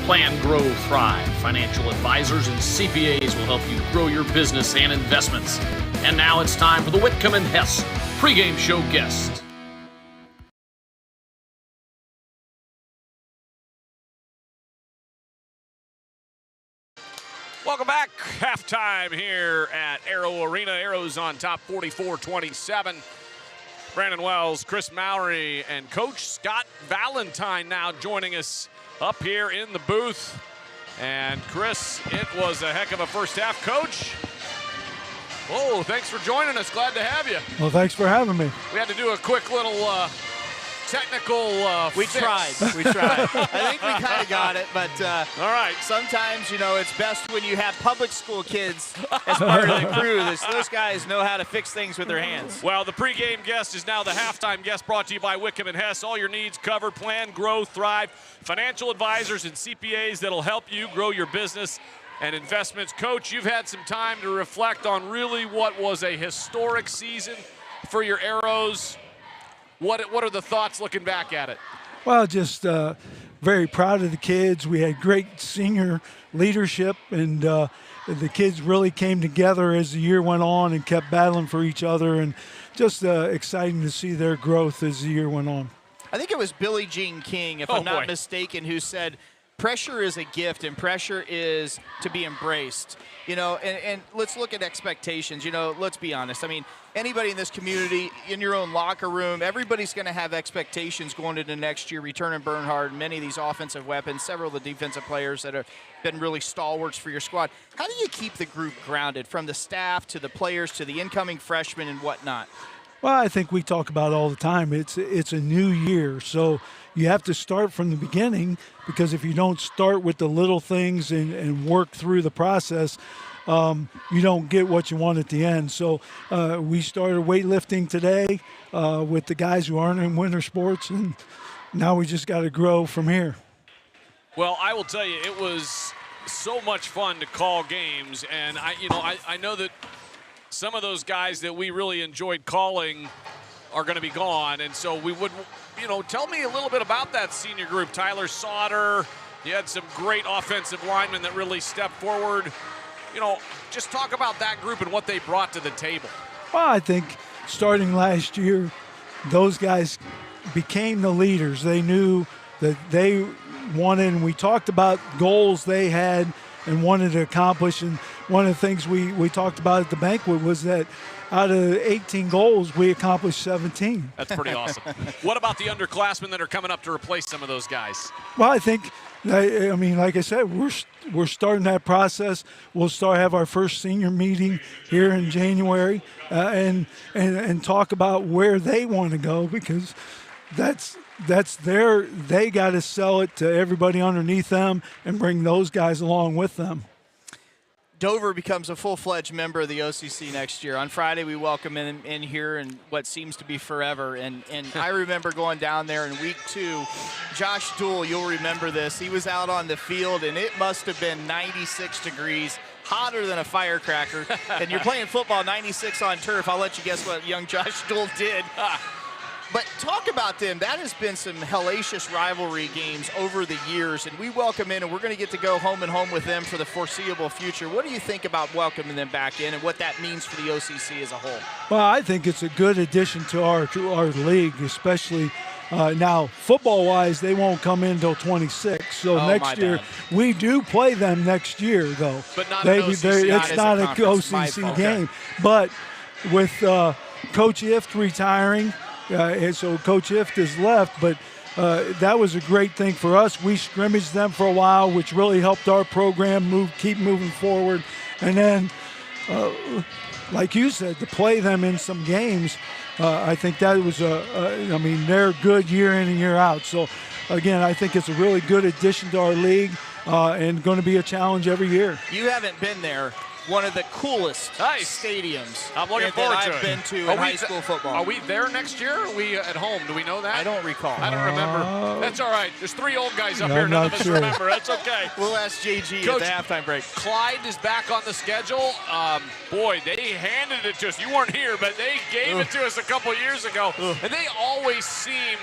Plan, grow, thrive. Financial advisors and CPAs will help you grow your business and investments. And now it's time for the Whitcomb & Hess pregame show guest. Welcome back. Halftime here at Arrow Arena. Arrows on top 44-27. Brandon Wells, Chris Mowry, and Coach Scott Valentine now joining us up here in the booth. And Chris, it was a heck of a first half. Coach, oh, thanks for joining us. Glad to have you. Well, thanks for having me. We had to do a quick little technical We fix. tried. I think we kind of got it, but All right. sometimes, it's best when you have public school kids as part of the crew. Those guys know how to fix things with their hands. Well, the pregame guest is now the halftime guest, brought to you by Whitcomb & Hess. All your needs covered. Plan, grow, thrive. Financial advisors and CPAs that'll help you grow your business and investments. Coach, you've had some time to reflect on really what was a historic season for your Arrows. What are the thoughts looking back at it? Well, just very proud of the kids. We had great senior leadership, and the kids really came together as the year went on and kept battling for each other, and just exciting to see their growth as the year went on. I think it was Billie Jean King, if I'm not mistaken, who said, pressure is a gift and pressure is to be embraced. And let's look at expectations. Let's be honest. I mean, anybody in this community, in your own locker room, everybody's going to have expectations going into next year. Returning Bernhard, many of these offensive weapons, several of the defensive players that have been really stalwarts for your squad. How do you keep the group grounded, from the staff to the players to the incoming freshmen and whatnot? Well, I think we talk about it all the time. It's a new year, so you have to start from the beginning, because if you don't start with the little things and work through the process, you don't get what you want at the end. So we started weightlifting today with the guys who aren't in winter sports, and now we just got to grow from here. Well, I will tell you, it was so much fun to call games, and I know that some of those guys that we really enjoyed calling are going to be gone, and so we would, tell me a little bit about that senior group. Tyler Sauter, you had some great offensive linemen that really stepped forward. Just talk about that group and what they brought to the table. Well, I think starting last year, those guys became the leaders. They knew that they wanted, and we talked about goals they had and wanted to accomplish. And one of the things we talked about at the banquet was that out of 18 goals, we accomplished 17. That's pretty awesome. What about the underclassmen that are coming up to replace some of those guys? Well, I think, like I said, we're starting that process. We'll have our first senior meeting here in January and talk about where they want to go, because they got to sell it to everybody underneath them and bring those guys along with them. Dover becomes a full-fledged member of the OCC next year. On Friday, we welcome him in here in what seems to be forever. And I remember going down there in week 2. Josh Duell, you'll remember this. He was out on the field, and it must have been 96 degrees, hotter than a firecracker. And you're playing football 96 on turf. I'll let you guess what young Josh Duell did. But talk about them. That has been some hellacious rivalry games over the years, and we welcome in, and we're going to get to go home and home with them for the foreseeable future. What do you think about welcoming them back in and what that means for the OCC as a whole? Well, I think it's a good addition to our league, especially Now, football-wise, they won't come in until 26. So Oh, my next year, bad. we do play them next year, though. But not an OCC. Not It's as not a a conference. My OCC fault. game. But with Coach Ift retiring, and so Coach Ift is left, but that was a great thing for us. We scrimmaged them for a while, which really helped our program keep moving forward. And then, like you said, to play them in some games, I think that was they're good year in and year out. So, again, I think it's a really good addition to our league and going to be a challenge every year. You haven't been there. One of the coolest stadiums I'm looking that forward to I've it. been to in high school football. Are we there next year? Or are we at home? Do we know that? I don't recall. I don't remember. That's all right. There's 3 old guys up I'm here. None not of us sure. remember. That's okay. We'll ask JG Coach, at the halftime break. Clyde is back on the schedule. Boy, they handed it to us. You weren't here, but they gave it to us a couple years ago. And they always seem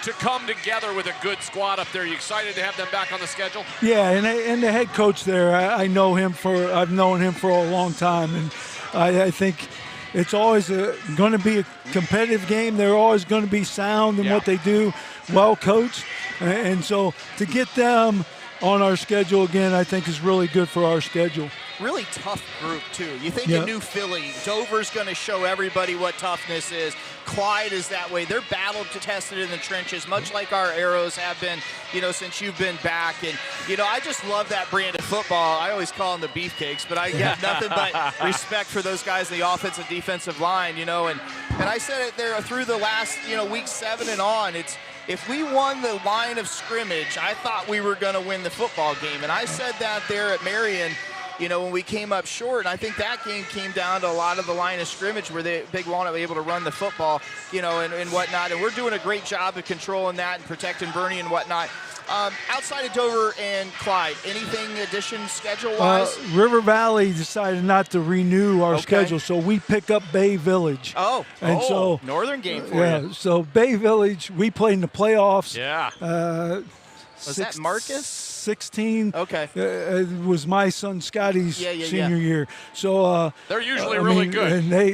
to come together with a good squad up there. Are you excited to have them back on the schedule? Yeah, and the head coach there, I've known him for a long time, and I think it's always going to be a competitive game. They're always going to be sound in what they do, well coached, and so to get them on our schedule again, I think is really good for our schedule. Really tough group, too. You think Yeah. a new Philly, Dover's going to show everybody what toughness is. Clyde is that way. They're battle-tested in the trenches, much like our Arrows have been, since you've been back. And, I just love that brand of football. I always call them the beefcakes, but I have nothing but respect for those guys in the offensive defensive line, and I said it there through the last, week 7 and on. If we won the line of scrimmage, I thought we were going to win the football game. And I said that there at Marion, when we came up short. And I think that game came down to a lot of the line of scrimmage where Big Walnut were able to run the football, and whatnot. And we're doing a great job of controlling that and protecting Bernie and whatnot. Outside of Dover and Clyde, anything addition schedule-wise? River Valley decided not to renew our schedule, so we pick up Bay Village. So northern game for you. So Bay Village, we played in the playoffs. Yeah. Was that Marcus? 16. Okay. It was my son Scotty's senior year. So they're usually really good. And they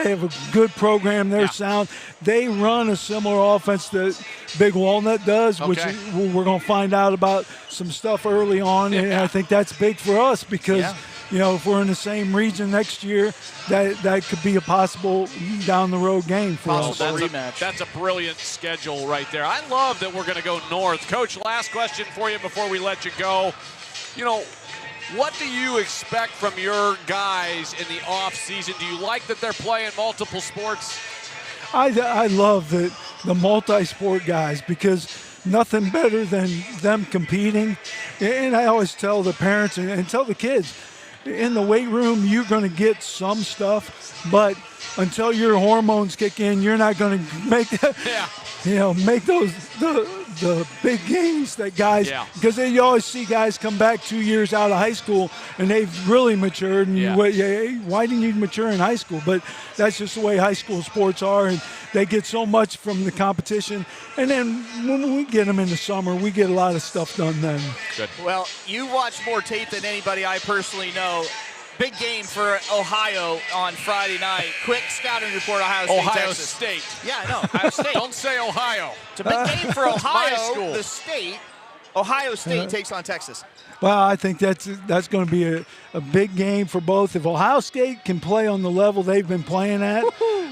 have a good program. They're sound. They run a similar offense that Big Walnut does, which we're going to find out about some stuff early on. And I think that's big for us because if we're in the same region next year, that could be a possible down the road game for us. That's a brilliant schedule right there. I love that we're going to go north. Coach, last question for you before we let you go. What do you expect from your guys in the off season? Do you like that they're playing multiple sports? I love the multi-sport guys because nothing better than them competing. And I always tell the parents and tell the kids, in the weight room, you're going to get some stuff, but until your hormones kick in, you're not going to make make those the big gains that guys, because you always see guys come back 2 years out of high school and they've really matured. And why didn't you mature in high school? But that's just the way high school sports are, and they get so much from the competition. And then when we get them in the summer, we get a lot of stuff done then. Good. Well, you watch more tape than anybody I personally know. Big game for Ohio on Friday night. Quick scouting report, Ohio State, Ohio Texas. State. Yeah, I know, Ohio State. Don't say Ohio. It's a big game for my Ohio, school. the state. Ohio State takes on Texas. Well, I think that's going to be a big game for both. If Ohio State can play on the level they've been playing at,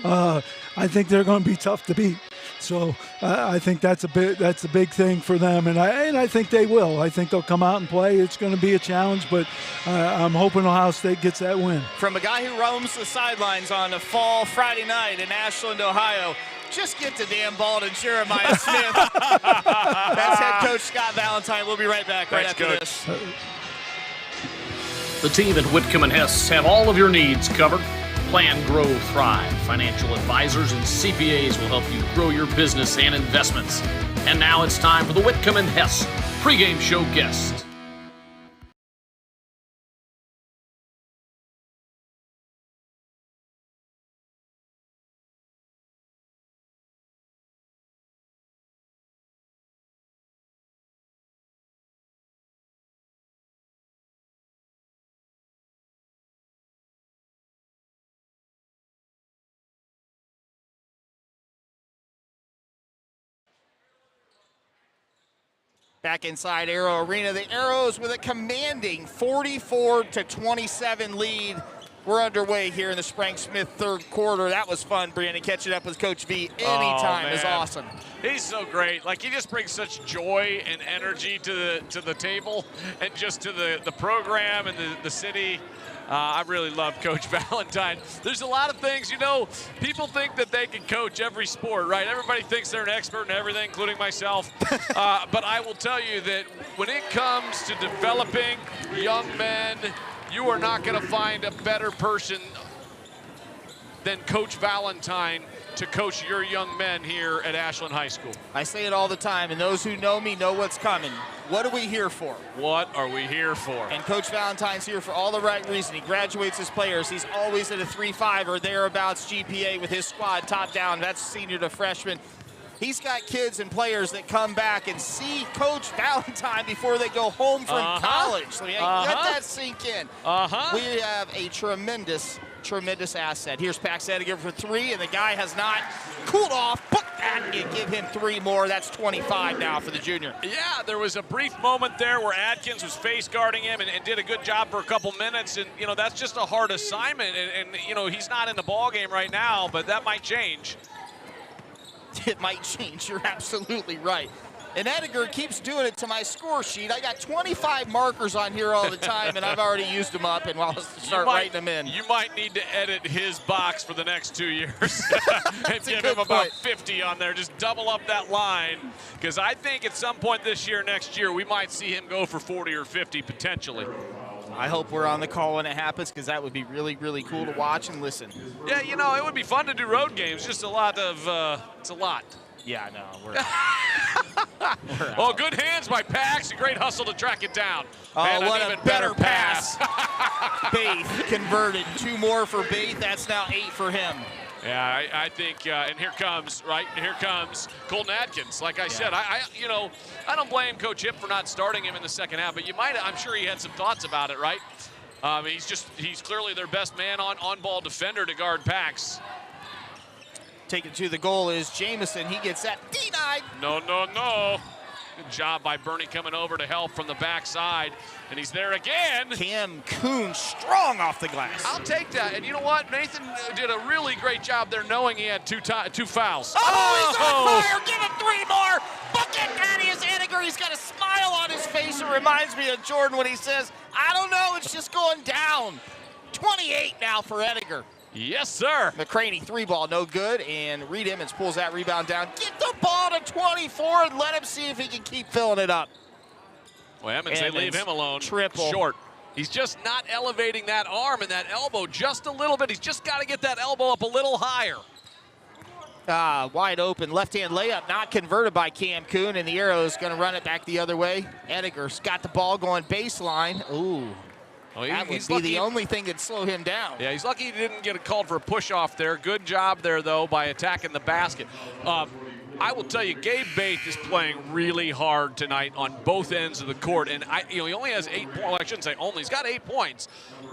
I think they're going to be tough to beat. So I think that's a big thing for them, and I think they will. I think they'll come out and play. It's going to be a challenge, but I'm hoping Ohio State gets that win. From a guy who roams the sidelines on a fall Friday night in Ashland, Ohio, just get to damn ball to Jeremiah Smith. That's head coach Scott Valentine. We'll be right back right after this. The team at Whitcomb & Hess have all of your needs covered. Plan, grow, thrive. Financial advisors and CPAs will help you grow your business and investments. And now it's time for the Whitcomb & Hess pregame show guest. Back inside Arrow Arena, the Arrows with a commanding 44-27 lead. We're underway here in the Sprang-Smith third quarter. That was fun, Brandon, catching up with Coach V anytime is awesome. He's so great. Like, he just brings such joy and energy to the table and just to the program and the city. I really love Coach Valentine. There's a lot of things, you know, people think that they can coach every sport, right? Everybody thinks they're an expert in everything, including myself. But I will tell you that when it comes to developing young men, you are not going to find a better person than Coach Valentine to coach your young men here at Ashland High School. I say it all the time, and those who know me know what's coming. What are we here for? What are we here for? And Coach Valentine's here for all the right reasons. He graduates his players. He's always at a 3.5 or thereabouts GPA with his squad top down. That's senior to freshman. He's got kids and players that come back and see Coach Valentine before they go home from college. So let that sink in. We have a tremendous asset. Here's Pax Ediger for 3, and the guy has not cooled off. Put that and give him 3 more. That's 25 now for the junior. Yeah, there was a brief moment there where Adkins was face guarding him and did a good job for a couple minutes. And, you know, that's just a hard assignment. And you know, he's not in the ball game right now, but that might change. It might change. You're absolutely right. And Ediger keeps doing it to my score sheet. I got 25 markers on here all the time, and I've already used them up, and I'll start writing them in. You might need to edit his box for the next 2 years and give him about 50 on there. Just double up that line, because I think at some point this year, next year, we might see him go for 40 or 50 potentially. I hope we're on the call when it happens, because that would be really, really cool to watch and listen. Yeah, you know, it would be fun to do road games. Just a lot of, it's a lot. Yeah, no, we're Oh, good hands by Pax. A great hustle to track it down. Oh, and what an a even better pass. Baith converted. 2 more for Baith. That's now 8 for him. Yeah, I think, and here comes Colton Adkins. Like I said, you know, I don't blame Coach Hip for not starting him in the second half, but I'm sure he had some thoughts about it, right? He's clearly their best man on-ball defender to guard Pax. Take it to the goal is Jamison. He gets that denied. No. Good job by Bernie coming over to help from the backside, and he's there again. Cam Kuhn strong off the glass. I'll take that. And you know what? Nathan did a really great job there, knowing he had two fouls. Oh, he's on fire. Give him 3 more. Bucket Daddy is Ediger. He's got a smile on his face. It reminds me of Jordan when he says, I don't know, it's just going down. 28 now for Ediger. Yes, sir. McCraney 3-ball, no good, and Reed Emmons pulls that rebound down. Get the ball to 24 and let him see if he can keep filling it up. Well, Emmons, they leave him alone. Triple. Short. He's just not elevating that arm and that elbow just a little bit. He's just got to get that elbow up a little higher. Wide open left-hand layup, not converted by Cam Kuhn, and the Arrow's going to run it back the other way. Ediger's got the ball going baseline. Ooh. Well, that would be the only thing that'd slow him down. Yeah, he's lucky he didn't get called for a push-off there. Good job there, though, by attacking the basket. I will tell you, Gabe Baith is playing really hard tonight on both ends of the court, and he only has 8 points. Well, I shouldn't say only. He's got 8 points.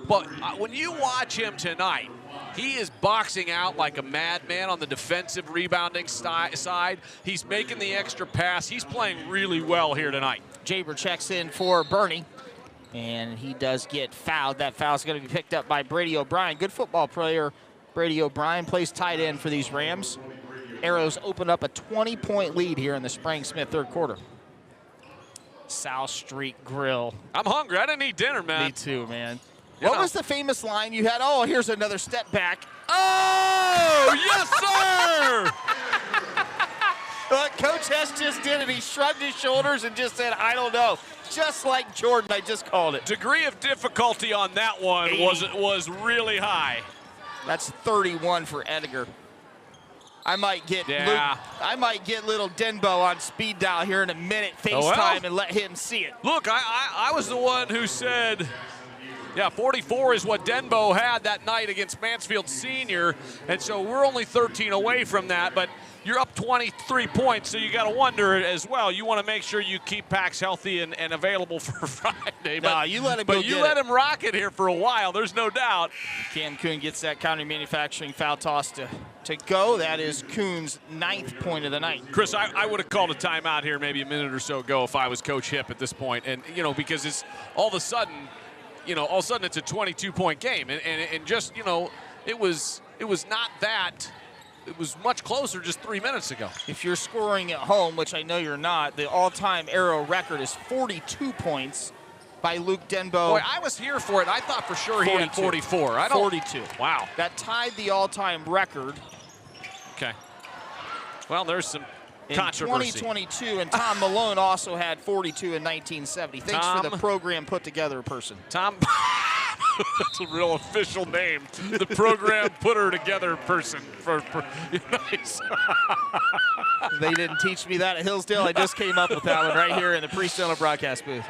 But when you watch him tonight, he is boxing out like a madman on the defensive rebounding side. He's making the extra pass. He's playing really well here tonight. Jaber checks in for Bernie. And he does get fouled. That foul's going to be picked up by Brady O'Brien. Good football player. Brady O'Brien plays tight end for these Rams. Arrows open up a 20-point lead here in the Sprang-Smith third quarter. South Street Grill. I'm hungry. I didn't eat dinner, man. Me too, man. What was the famous line you had? Oh, here's another step back. Oh, yes, sir! Look, Coach Hess just did it. He shrugged his shoulders and just said, I don't know. Just like Jordan, I just called it. Degree of difficulty on that one was really high. That's 31 for Ediger. I might get little Denbo on speed dial here in a minute, FaceTime, and let him see it. Look, I was the one who said, yeah, 44 is what Denbo had that night against Mansfield Senior, and so we're only 13 away from that, but you're up 23 points, so you got to wonder as well. You want to make sure you keep Pax healthy and available for Friday. No, you let him go. But you let him rock it here for a while. There's no doubt. Cam Kuhn gets that counter manufacturing foul toss to go. That is Kuhn's 9th point of the night. Chris, I would have called a timeout here maybe a minute or so ago if I was Coach Hipp at this point. And, because it's all of a sudden it's a 22-point game. And just, it was not that. It was much closer just 3 minutes ago. If you're scoring at home, which I know you're not, the all-time Arrow record is 42 points by Luke Denbo. Boy, I was here for it. I thought for sure he had 44. 42. Wow. That tied the all-time record. Okay. Well, there's some in controversy. 2022, and Tom Malone also had 42 in 1970. Thanks for the program put together person. Tom, that's a real official name. The program putter together person. Nice. They didn't teach me that at Hillsdale. I just came up with that one right here in the pre-Stella broadcast booth.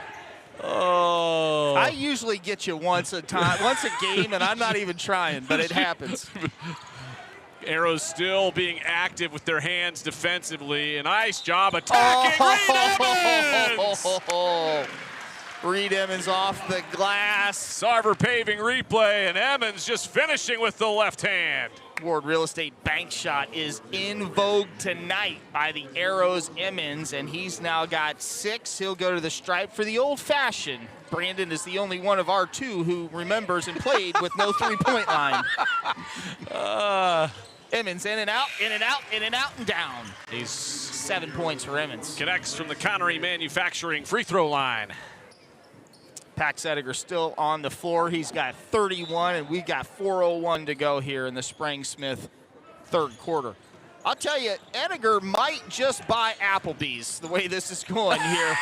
Oh. I usually get you once a game, and I'm not even trying, but it happens. Arrows still being active with their hands defensively. A nice job attacking Reed Emmons! Reed Emmons off the glass. Sarver paving replay, and Emmons just finishing with the left hand. Ward Real Estate bank shot is in vogue tonight by the Arrows Emmons, and he's now got 6. He'll go to the stripe for the old-fashioned. Brandon is the only one of our 2 who remembers and played with no three-point line. Emmons in and out, in and out, in and out, and down. He's 7 points for Emmons. Connects from the Connery Manufacturing free throw line. Pax Ediger still on the floor. He's got 31, and we've got 4:01 to go here in the Sprang-Smith third quarter. I'll tell you, Ediger might just buy Applebee's the way this is going here.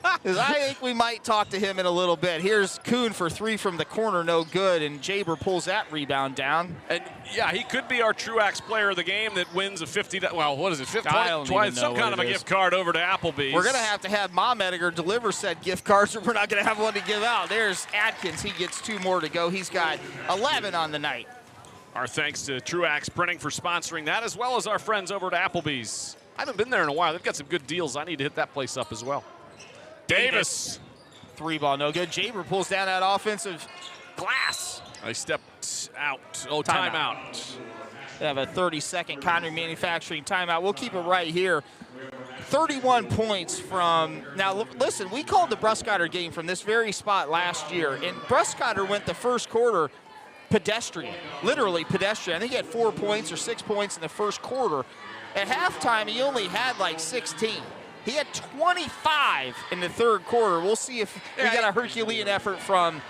Because I think we might talk to him in a little bit. Here's Kuhn for 3 from the corner, no good, and Jaber pulls that rebound down. And yeah, he could be our Truax player of the game that wins a 50, well, what is it, 50, I don't even know some kind of a gift card over to Applebee's. We're going to have Mom Ediger deliver said gift cards, or we're not going to have one to give out. There's Atkins. He gets 2 more to go. He's got 11 on the night. Our thanks to Truax Printing for sponsoring that, as well as our friends over at Applebee's. I haven't been there in a while. They've got some good deals. I need to hit that place up as well. Davis. 3 ball, no good. Jaber pulls down that offensive glass. I stepped out. Oh, timeout. They have a 30-second Connery Manufacturing timeout. We'll keep it right here. 31 points from, now listen, we called the Bruscotter game from this very spot last year, and Bruscotter went the first quarter pedestrian, literally pedestrian. I think he had 4 points or 6 points in the first quarter. At halftime, he only had like 16. He had 25 in the third quarter. We'll see if we get a Herculean effort from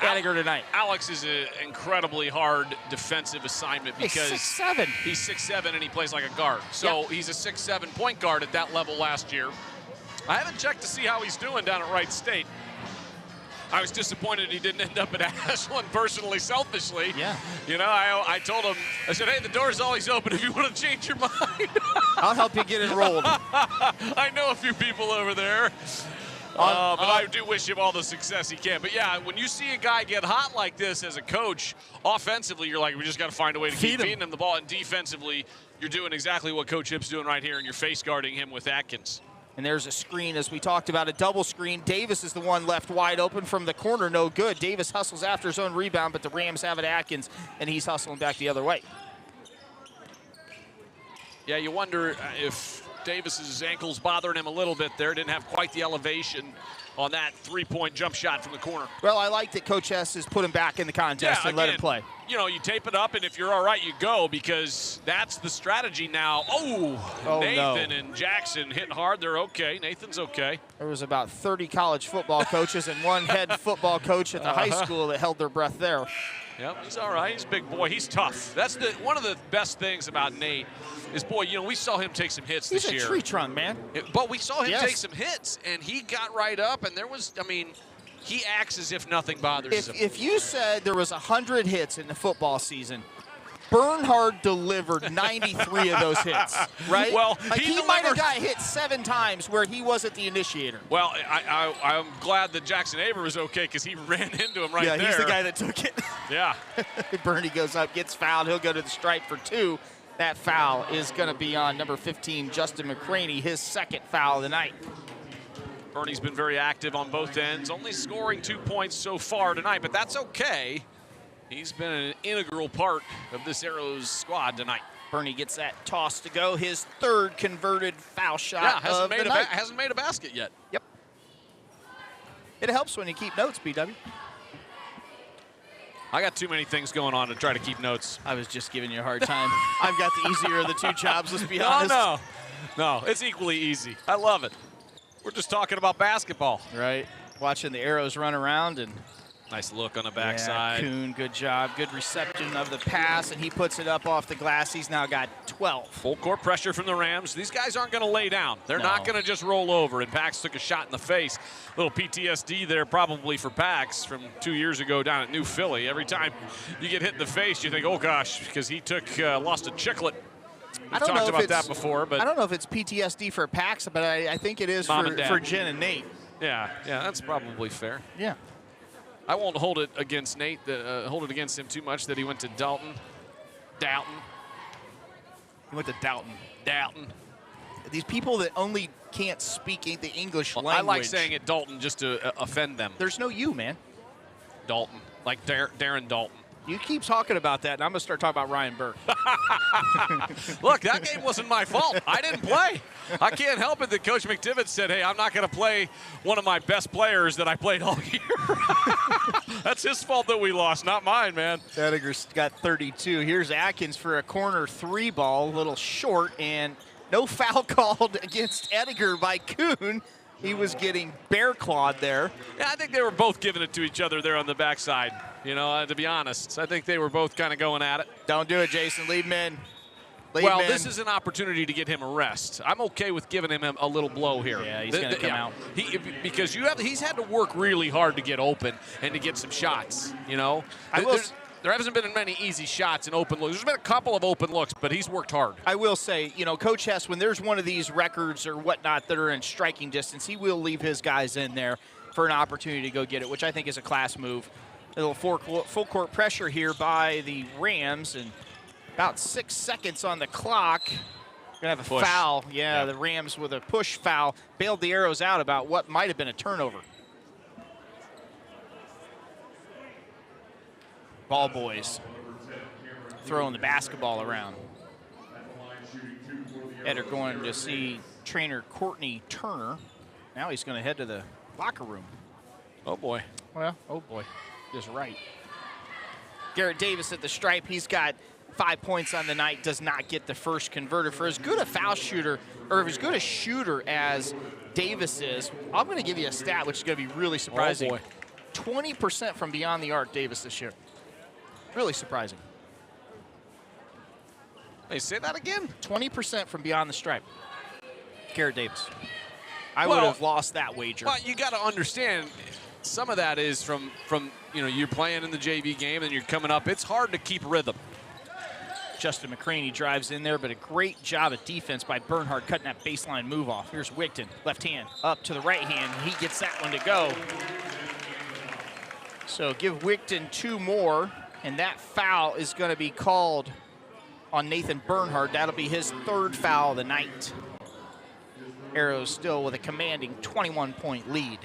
Ediger tonight. Alex is an incredibly hard defensive assignment because he's 6'7". He's 6'7" and he plays like a guard. So he's a 6'7" point guard at that level last year. I haven't checked to see how he's doing down at Wright State. I was disappointed he didn't end up at Ashland personally, selfishly. Yeah. I told him, I said, hey, the door's always open if you want to change your mind. I'll help you get enrolled. I know a few people over there. But I do wish him all the success he can. But yeah, when you see a guy get hot like this as a coach, offensively, you're like, we just got to find a way to keep feeding him the ball. And defensively, you're doing exactly what Coach Hipp's doing right here, and you're face guarding him with Atkins. And there's a screen, as we talked about, a double screen. Davis is the one left wide open from the corner, no good. Davis hustles after his own rebound, but the Rams have it Atkins, and he's hustling back the other way. Yeah, you wonder if Davis's ankle's bothering him a little bit there. Didn't have quite the elevation on that three-point jump shot from the corner. Well, I like that Coach S has put him back in the contest and let him play. You tape it up, and if you're all right, you go, because that's the strategy now. Nathan and Jackson hit hard. They're okay. Nathan's okay. There was about 30 college football coaches and one head football coach at the high school that held their breath there. Yep, he's all right. He's a big boy. He's tough. That's one of the best things about Nate is, boy, we saw him take some hits this year. He's a tree trunk, man. But we saw him take some hits, and he got right up, and there was, he acts as if nothing bothers him. If you said there was 100 hits in the football season, Bernhard delivered 93 of those hits, right? Well, he might have got hit 7 times where he wasn't the initiator. Well, I'm glad that Jackson Aver was okay, because he ran into him right there. Yeah, he's the guy that took it. Yeah. Bernie goes up, gets fouled. He'll go to the stripe for 2. That foul is going to be on number 15, Justin McCraney, his second foul of the night. Bernie's been very active on both ends, only scoring 2 points so far tonight, but that's okay. He's been an integral part of this Arrows squad tonight. Bernie gets that toss to go, his third converted foul shot Yeah, of the night. hasn't made a basket yet. Yep. It helps when you keep notes, BW. I got too many things going on to try to keep notes. I was just giving you a hard time. I've got the easier of the two jobs, let's be honest. No, it's equally easy. I love it. We're just talking about basketball. Right. Watching the Arrows run around and nice look on the backside. Yeah, Kuhn, good job. Good reception of the pass, and he puts it up off the glass. He's now got 12. Full court pressure from the Rams. These guys aren't going to lay down. They're not going to just roll over. And Pax took a shot in the face. Little PTSD there probably for Pax from 2 years ago down at New Philly. Every time you get hit in the face, you think, oh gosh, because he lost a chiclet. We've talked about that before, but I don't know if it's PTSD for Pax, but I think it is for Jen and Nate. Yeah, that's probably fair. Yeah. I won't hold it against Nate, hold it against him too much that he went to Dalton. He went to Dalton. Dalton. These people that only can't speak the English language. I like saying it Dalton just to offend them. There's no you, man. Dalton, like Darren Dalton. You keep talking about that, and I'm going to start talking about Ryan Burke. Look, that game wasn't my fault. I didn't play. I can't help it that Coach McDivitt said, hey, I'm not going to play one of my best players that I played all year. That's his fault that we lost, not mine, man. Ediger's got 32. Here's Atkins for a corner three ball, a little short, and no foul called against Ediger by Kuhn. He was getting bear clawed there. Yeah, I think they were both giving it to each other there on the backside. You know, to be honest, I think they were both kind of going at it. Don't do it, Jason. Leave him in. This is an opportunity to get him a rest. I'm okay with giving him a little blow here. Yeah, he's going to come out. Because he's had to work really hard to get open and to get some shots, you know. There hasn't been many easy shots and open looks. There's been a couple of open looks, but he's worked hard. I will say, you know, Coach Hess, when there's one of these records or whatnot that are in striking distance, he will leave his guys in there for an opportunity to go get it, which I think is a class move. A little full court pressure here by the Rams, and about 6 seconds on the clock. Gonna have a foul. Yeah, the Rams with a push foul bailed the Arrows out about what might have been a turnover. Ball boys throwing the basketball around. Ed are going to see trainer Courtney Turner. Now he's going to head to the locker room. Oh boy. Well, oh boy. Just right. Garrett Davis at the stripe. He's got 5 points on the night. Does not get the first converter. For as good a foul shooter, or as good a shooter as Davis is, I'm going to give you a stat which is going to be really surprising. Oh boy. 20% from beyond the arc, Davis, this year. Really surprising. Hey, say that again? 20% from beyond the stripe. Garrett Davis. I would have lost that wager. Well, you got to understand, some of that is from you're playing in the JV game and you're coming up. It's hard to keep rhythm. Justin McCraney drives in there, but a great job of defense by Bernhardt cutting that baseline move off. Here's Wigton, left hand, up to the right hand. He gets that one to go. So give Wigton 2 more, and that foul is going to be called on Nathan Bernhardt. That'll be his 3rd foul of the night. Arrows still with a commanding 21-point lead.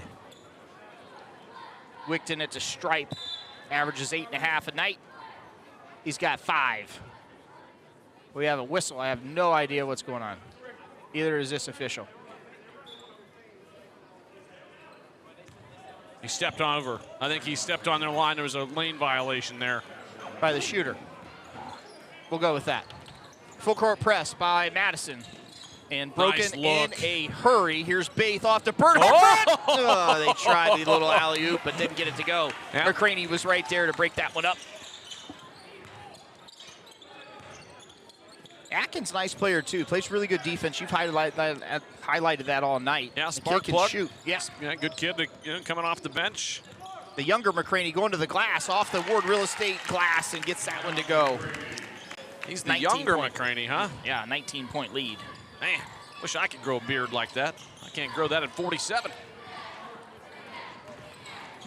Wigton at the stripe, averages 8.5 a night. He's got 5. We have a whistle. I have no idea what's going on. Either is this official. He stepped over. I think he stepped on their line. There was a lane violation there. By the shooter. We'll go with that. Full court press by Madison. And broken in a hurry. Here's Baith off to Bernhardt. Oh, they tried the little alley-oop, but didn't get it to go. Yeah. McCraney was right there to break that one up. Atkins, nice player, too. Plays really good defense. You've highlighted that all night. Yeah, the spark kid can plug. shoot. Yeah. Good kid coming off the bench. The younger McCraney going to the glass, off the Ward Real Estate glass, and gets that one to go. He's the younger McCraney, huh? Yeah, 19-point lead. Man, wish I could grow a beard like that. I can't grow that at 47.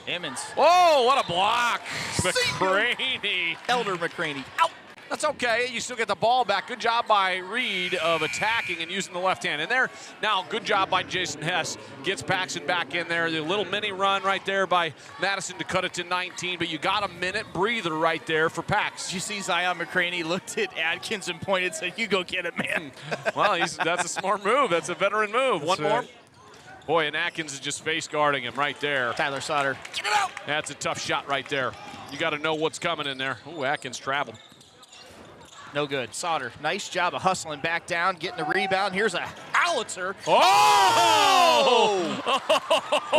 Emmons. Oh, what a block. McCraney. Elder McCraney. Out. That's okay. You still get the ball back. Good job by Reed of attacking and using the left hand in there. Now, good job by Jason Hess. Gets Paxton back in there. The little mini run right there by Madison to cut it to 19, but you got a minute breather right there for Pax. Did you see Zion McCraney looked at Adkins and pointed and said, you go get it, man. Well, that's a smart move. That's a veteran move. That's One more. right. Boy, and Atkins is just face guarding him right there. Tyler Sauter, get it out. That's a tough shot right there. You got to know what's coming in there. Ooh, Atkins traveled. No good. Sauter, nice job of hustling back down, getting the rebound. Here's a howitzer. Oh!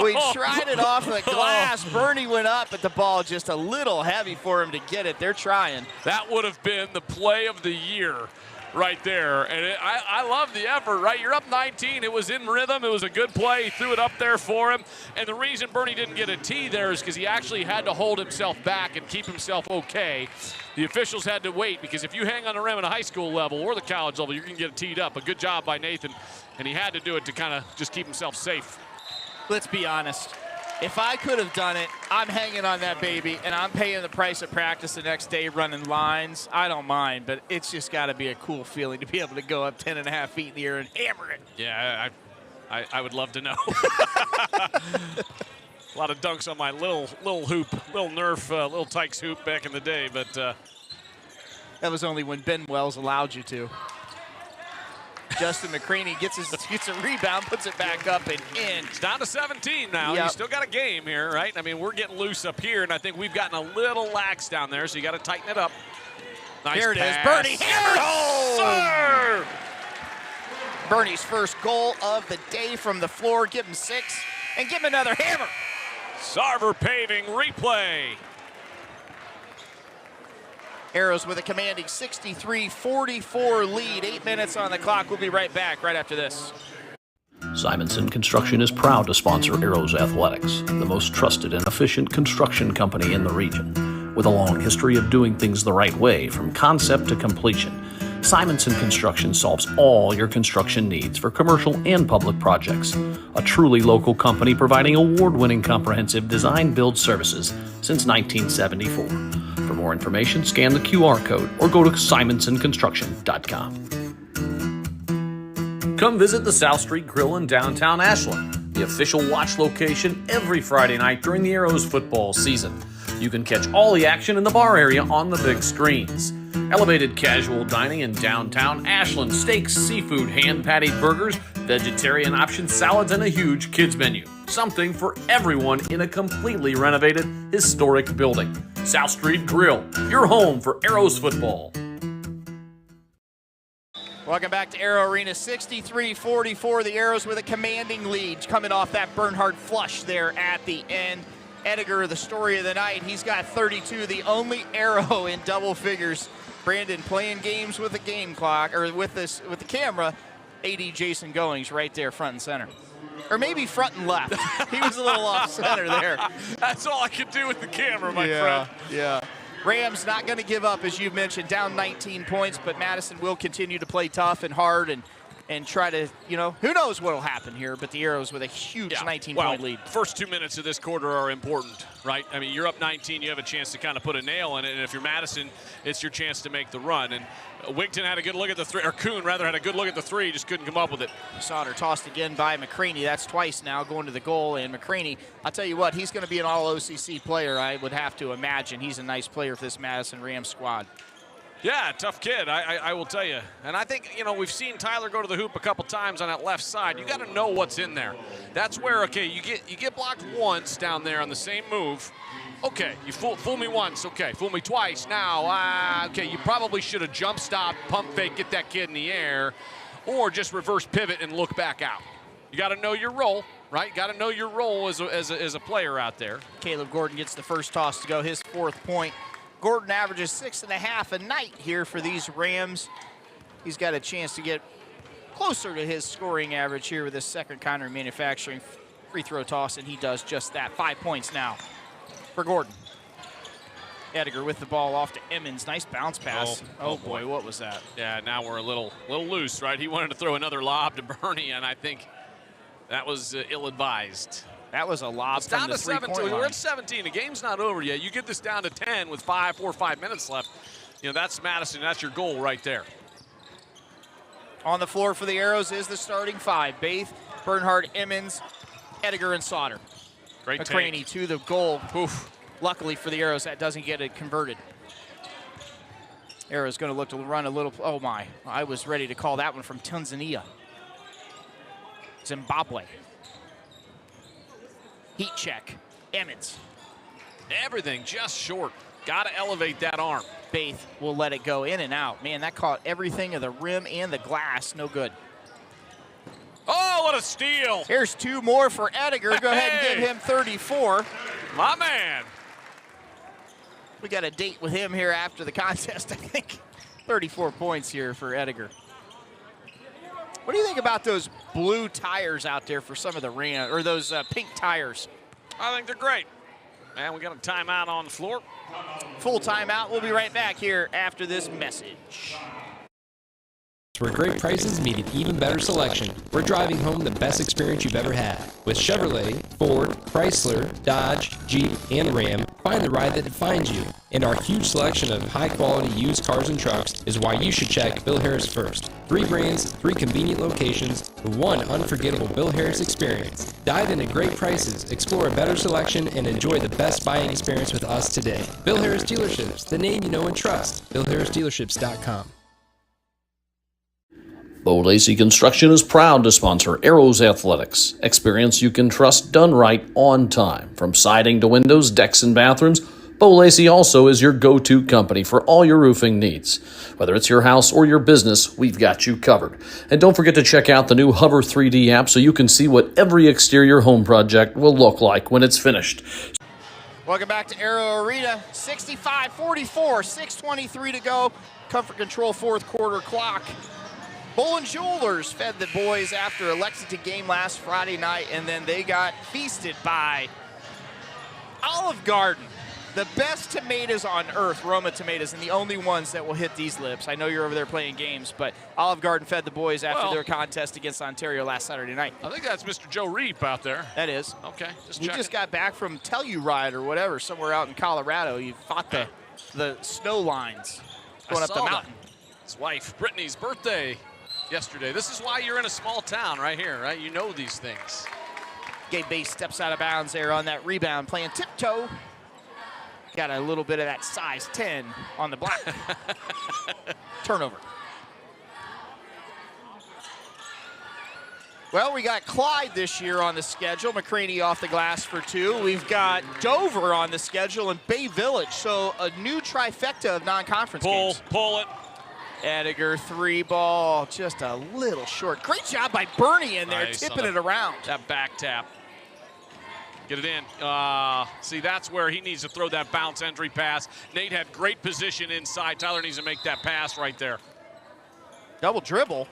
We tried it off the glass. Bernie went up, but the ball just a little heavy for him to get it. They're trying. That would have been the play of the year right there. And I love the effort, right? You're up 19. It was in rhythm. It was a good play. He threw it up there for him. And the reason Bernie didn't get a tee there is because he actually had to hold himself back and keep himself okay. The officials had to wait because if you hang on the rim at a high school level or the college level, you're going to get it teed up. A good job by Nathan, and he had to do it to kind of just keep himself safe. Let's be honest. If I could have done it, I'm hanging on that baby, and I'm paying the price of practice the next day running lines. I don't mind, but it's just got to be a cool feeling to be able to go up 10.5 feet in the air and hammer it. Yeah, I would love to know. A lot of dunks on my little hoop, little Nerf, little Tykes hoop back in the day, but that was only when Ben Wells allowed you to. Justin McCraney gets a rebound, puts it back up and in. It's down to 17 now. Yep. You still got a game here, right? I mean, we're getting loose up here, and I think we've gotten a little lax down there, so you got to tighten it up. Nice Here it pass. is. Bernie hammered home. Bernie's first goal of the day from the floor. Give him 6 and give him another hammer. Sarver paving replay. Arrows with a commanding 63-44 lead. 8 minutes on the clock. We'll be right back right after this. Simonson Construction is proud to sponsor Arrows Athletics, the most trusted and efficient construction company in the region. With a long history of doing things the right way from concept to completion, Simonson Construction solves all your construction needs for commercial and public projects. A truly local company providing award-winning comprehensive design-build services since 1974. For more information, scan the QR code or go to simonsonconstruction.com. Come visit the South Street Grill in downtown Ashland, the official watch location every Friday night during the Arrows football season. You can catch all the action in the bar area on the big screens. Elevated casual dining in downtown Ashland, steaks, seafood, hand-patted burgers, vegetarian options, salads, and a huge kids menu. Something for everyone in a completely renovated, historic building. South Street Grill, your home for Arrows football. Welcome back to Arrow Arena. 63-44. The Arrows with a commanding lead coming off that Bernhard flush there at the end. Ediger, the story of the night. He's got 32, the only Arrow in double figures. Brandon playing games with the game clock, or with the camera. AD Jason Goings right there front and center. Or maybe front and left. He was a little off center there. That's all I could do with the camera, my friend. Yeah. Rams not going to give up, as you mentioned, down 19 points, but Madison will continue to play tough and hard and try to, who knows what will happen here, but the Arrows with a huge 19-point lead. First 2 minutes of this quarter are important, right? I mean, you're up 19, you have a chance to kind of put a nail in it, and if you're Madison, it's your chance to make the run. And Wigton had a good look at the three, or Kuhn rather had a good look at the three, just couldn't come up with it. Sauter tossed again by McCraney. That's twice now going to the goal, and McCraney, I'll tell you what, he's going to be an all-OCC player, I would have to imagine. He's a nice player for this Madison Rams squad. Yeah, tough kid, I will tell you. And I think, we've seen Tyler go to the hoop a couple times on that left side. You got to know what's in there. That's where, okay, you get blocked once down there on the same move. Okay, you fool me once. Okay, fool me twice. Now, okay, you probably should have jump stopped, pump fake, get that kid in the air, or just reverse pivot and look back out. You got to know your role, right? Got to know your role as a player out there. Caleb Gordon gets the first toss to go, his 4th point. Gordon averages 6.5 a night here for these Rams. He's got a chance to get closer to his scoring average here with his second Connery Manufacturing free throw toss, and he does just that. 5 points now for Gordon. Ediger with the ball off to Emmons. Nice bounce pass. Oh boy, what was that? Yeah, now we're a little loose, right? He wanted to throw another lob to Bernie, and I think that was ill-advised. That was a lob from the 3-point line. We're at 17. The game's not over yet. You get this down to 10 with 4 or 5 minutes left. you know, that's Madison. That's your goal right there. On the floor for the Arrows is the starting five. Baith, Bernhardt, Emmons, Ediger, and Sauter. Great McCraney take. to the goal. Oof. Luckily for the Arrows, that doesn't get it converted. Arrows going to look to run a little. Oh, my. I was ready to call that one from Tanzania. Zimbabwe. Heat check. Emmons. Everything just short. Got to elevate that arm. Baith will let it go in and out. Man, that caught everything of the rim and the glass. No good. Oh, what a steal. Here's two more for Ediger. Go ahead and give him 34. My man. We got a date with him here after the contest, I think. 34 points here for Ediger. What do you think about those blue tires out there for some of the Rams, or those pink tires? I think they're great. And we got a timeout on the floor. Full timeout. We'll be right back here after this message. Where great prices meet an even better selection, we're driving home the best experience you've ever had. With Chevrolet, Ford, Chrysler, Dodge, Jeep, and Ram, find the ride that defines you. And our huge selection of high-quality used cars and trucks is why you should check Bill Harris first. 3 brands, 3 convenient locations, 1 unforgettable Bill Harris experience. Dive into great prices, explore a better selection, and enjoy the best buying experience with us today. Bill Harris Dealerships, the name you know and trust. BillHarrisDealerships.com. Bo Lacey Construction is proud to sponsor Arrows Athletics. Experience you can trust done right on time. From siding to windows, decks, and bathrooms, Bo Lacey also is your go-to company for all your roofing needs. Whether it's your house or your business, we've got you covered. And don't forget to check out the new Hover 3D app so you can see what every exterior home project will look like when it's finished. Welcome back to Arrow Arena. 65-44, 6:23 to go. Comfort Control fourth quarter clock. Bolin Jewelers fed the boys after a Lexington game last Friday night, and then they got feasted by Olive Garden. The best tomatoes on earth, Roma tomatoes, and the only ones that will hit these lips. I know you're over there playing games, but Olive Garden fed the boys after their contest against Ontario last Saturday night. I think that's Mr. Joe Reap out there. That is. Okay, He just got back from Telluride or whatever, somewhere out in Colorado. He fought the snow lines going up the mountain. His wife, Brittany's birthday yesterday. This is why you're in a small town right here, right? You know these things. Gabe Bass steps out of bounds there on that rebound, playing tiptoe. Got a little bit of that size 10 on the block. Turnover. Well, we got Clyde this year on the schedule. McCraney off the glass for 2. We've got Dover on the schedule and Bay Village. So a new trifecta of non-conference games. Pull it. Ediger 3 ball, just a little short. Great job by Bernie in there, Nice tipping it around. That back tap. Get it in. See, that's where he needs to throw that bounce entry pass. Nate had great position inside. Tyler needs to make that pass right there. Double dribble.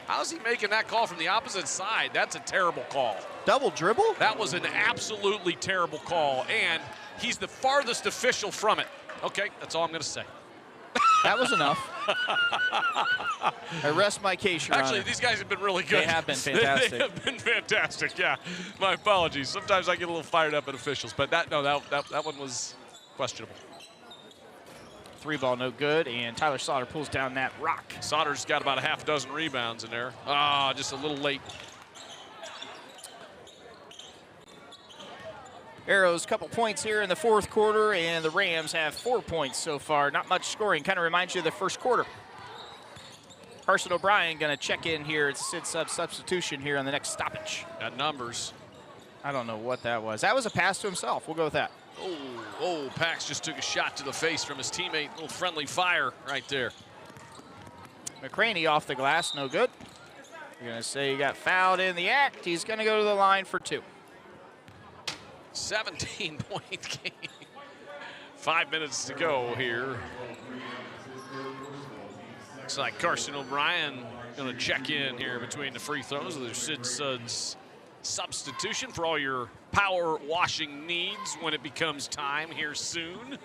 How's he making that call from the opposite side? That's a terrible call. Double dribble? That was an absolutely terrible call, and he's the farthest official from it. Okay, that's all I'm going to say. That was enough. I rest my case, Your Actually, Honor. these guys have been really good. They have been fantastic. They have been fantastic, yeah. My apologies. Sometimes I get a little fired up at officials, but that one was questionable. 3 ball, no good, and Tyler Sauter pulls down that rock. Sauter's got about a half dozen rebounds in there. Just a little late. Arrows, couple points here in the fourth quarter, and the Rams have 4 points so far. Not much scoring. Kind of reminds you of the first quarter. Carson O'Brien going to check in here. It's a Sid Sub substitution here on the next stoppage. Got numbers. I don't know what that was. That was a pass to himself. We'll go with that. Pax just took a shot to the face from his teammate. A little friendly fire right there. McCraney off the glass, no good. You're going to say he got fouled in the act. He's going to go to the line for 2. 17-point game. 5 minutes to go here. Looks like Carson O'Brien going to check in here between the free throws. There's Sid Sud's substitution for all your power washing needs when it becomes time here soon.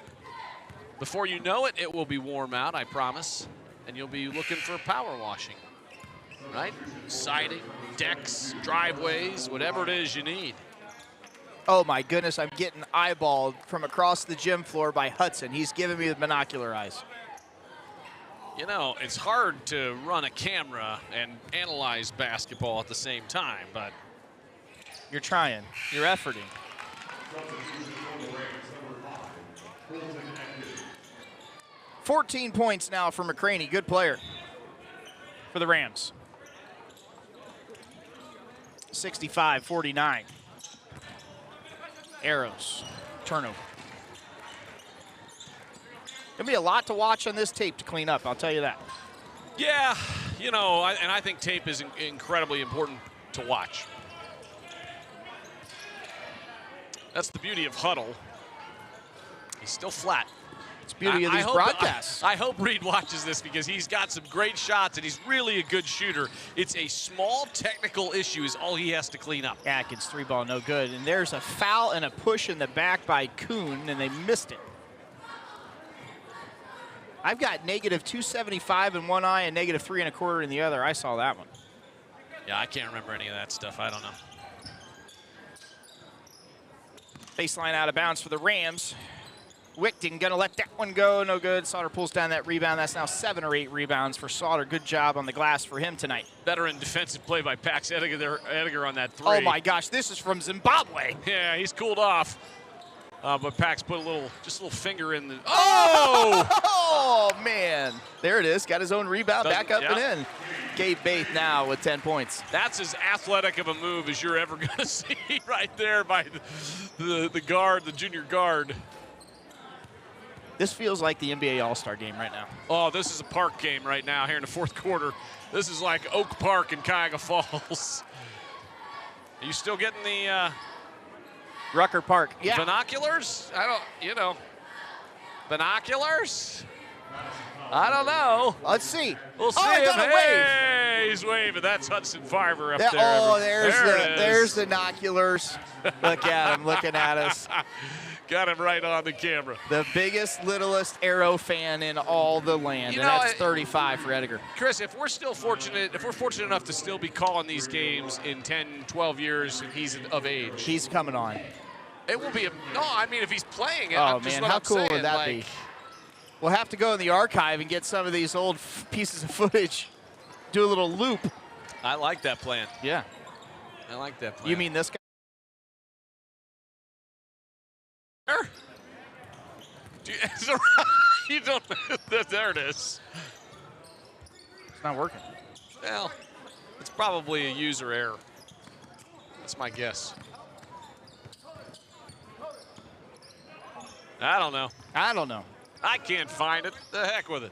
Before you know it, it will be warm out, I promise. And you'll be looking for power washing, right? Siding, decks, driveways, whatever it is you need. Oh my goodness, I'm getting eyeballed from across the gym floor by Hudson. He's giving me the binocular eyes. You know, it's hard to run a camera and analyze basketball at the same time, but You're trying. You're efforting. 14 points now for McCraney. Good player for the Rams. 65-49. Arrows. Turnover. Gonna be a lot to watch on this tape to clean up, I'll tell you that. yeah, you know, I think tape is incredibly important to watch. That's the beauty of Huddle. He's still flat. It's the beauty of these broadcasts. I hope Reed watches this because he's got some great shots and he's really a good shooter. It's a small technical issue is all he has to clean up. Atkins, 3-ball, no good. And there's a foul and a push in the back by Kuhn, and they missed it. I've got negative 275 in one eye and negative 3 1/4 in the other. I saw that one. Yeah, I can't remember any of that stuff. I don't know. Baseline out of bounds for the Rams. Wickton gonna let that one go, no good. Sauter pulls down that rebound. That's now 7 or 8 rebounds for Sauter. Good job on the glass for him tonight. Veteran defensive play by Pax Edgar on that 3. Oh my gosh, this is from Zimbabwe. Yeah, he's cooled off. But Pax put just a little finger in the. Oh! Oh man, there it is. Got his own rebound, back up yeah. and in. Gabe Baith now with 10 points. That's as athletic of a move as you're ever going to see right there by the guard, the junior guard. This feels like the NBA All-Star game right now. Oh, this is a park game right now here in the fourth quarter. This is like Oak Park in Cuyahoga Falls. Are you still getting the Rucker Park. Yeah. binoculars? Binoculars? I don't know. Let's see. We'll see I him. got a Hey, he's waving. That's Hudson Fiver up there. Oh, There it is. there's the binoculars. Look at him looking at us. Got him right on the camera. The biggest, littlest Arrow fan in all the land, You and know, that's 35 for Edgar. Chris, if we're fortunate enough to still be calling these games in 10, 12 years and he's of age, He's coming on. it will be if he's playing it. Oh, just man, what how I'm cool saying, would that be? We'll have to go in the archive and get some of these old pieces of footage, do a little loop. I like that plan. Yeah. I like that plan. You mean this guy? You don't. There it is. It's not working. Well, it's probably a user error. That's my guess. I don't know. I don't know. I can't find it. The heck with it.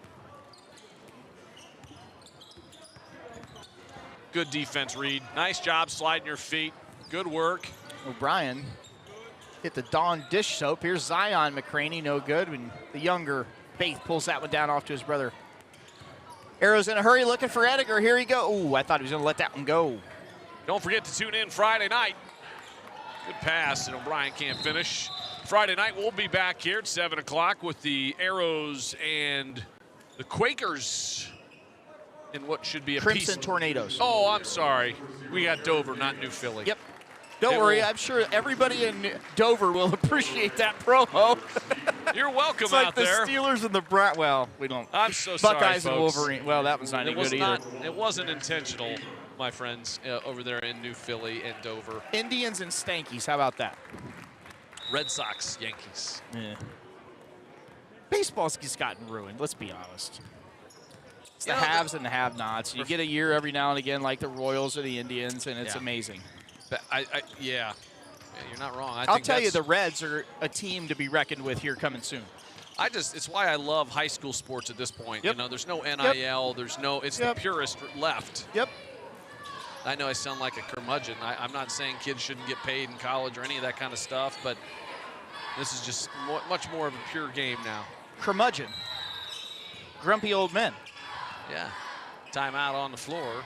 Good defense, Reed. Nice job sliding your feet. Good work. O'Brien hit the Dawn dish soap. Here's Zion McCraney, no good. When the younger Baith pulls that one down off to his brother. Arrow's in a hurry looking for Edgar. Here he go. Ooh, I thought he was going to let that one go. Don't forget to tune in Friday night. Good pass, and O'Brien can't finish. Friday night, we'll be back here at 7 o'clock with the Arrows and the Quakers in what should be a Crimson Tornadoes. Oh, I'm sorry. We got Dover, not New Philly. Yep. Don't worry, I'm sure everybody in Dover will appreciate that promo. You're welcome it's like out the there. Steelers and the well, we don't. I'm so sorry, Buckeyes and folks. Wolverine. Well, that one's not any good either. It wasn't intentional, my friends, over there in New Philly and Dover. Indians and Stankies, how about that? Red Sox, Yankees. Yeah. Baseball's just gotten ruined, let's be honest. It's the You know, haves and the have-nots. You get a year every now and again like the Royals or the Indians, and it's Yeah. amazing. Yeah, you're not wrong. I'll tell you, the Reds are a team to be reckoned with here coming soon. It's why I love high school sports at this point. Yep. You know, there's no NIL, it's Yep. the purest left. Yep. I know I sound like a curmudgeon. I'm not saying kids shouldn't get paid in college or any of that kind of stuff, but this is just much more of a pure game now. Curmudgeon. Grumpy old men. Yeah. Timeout on the floor.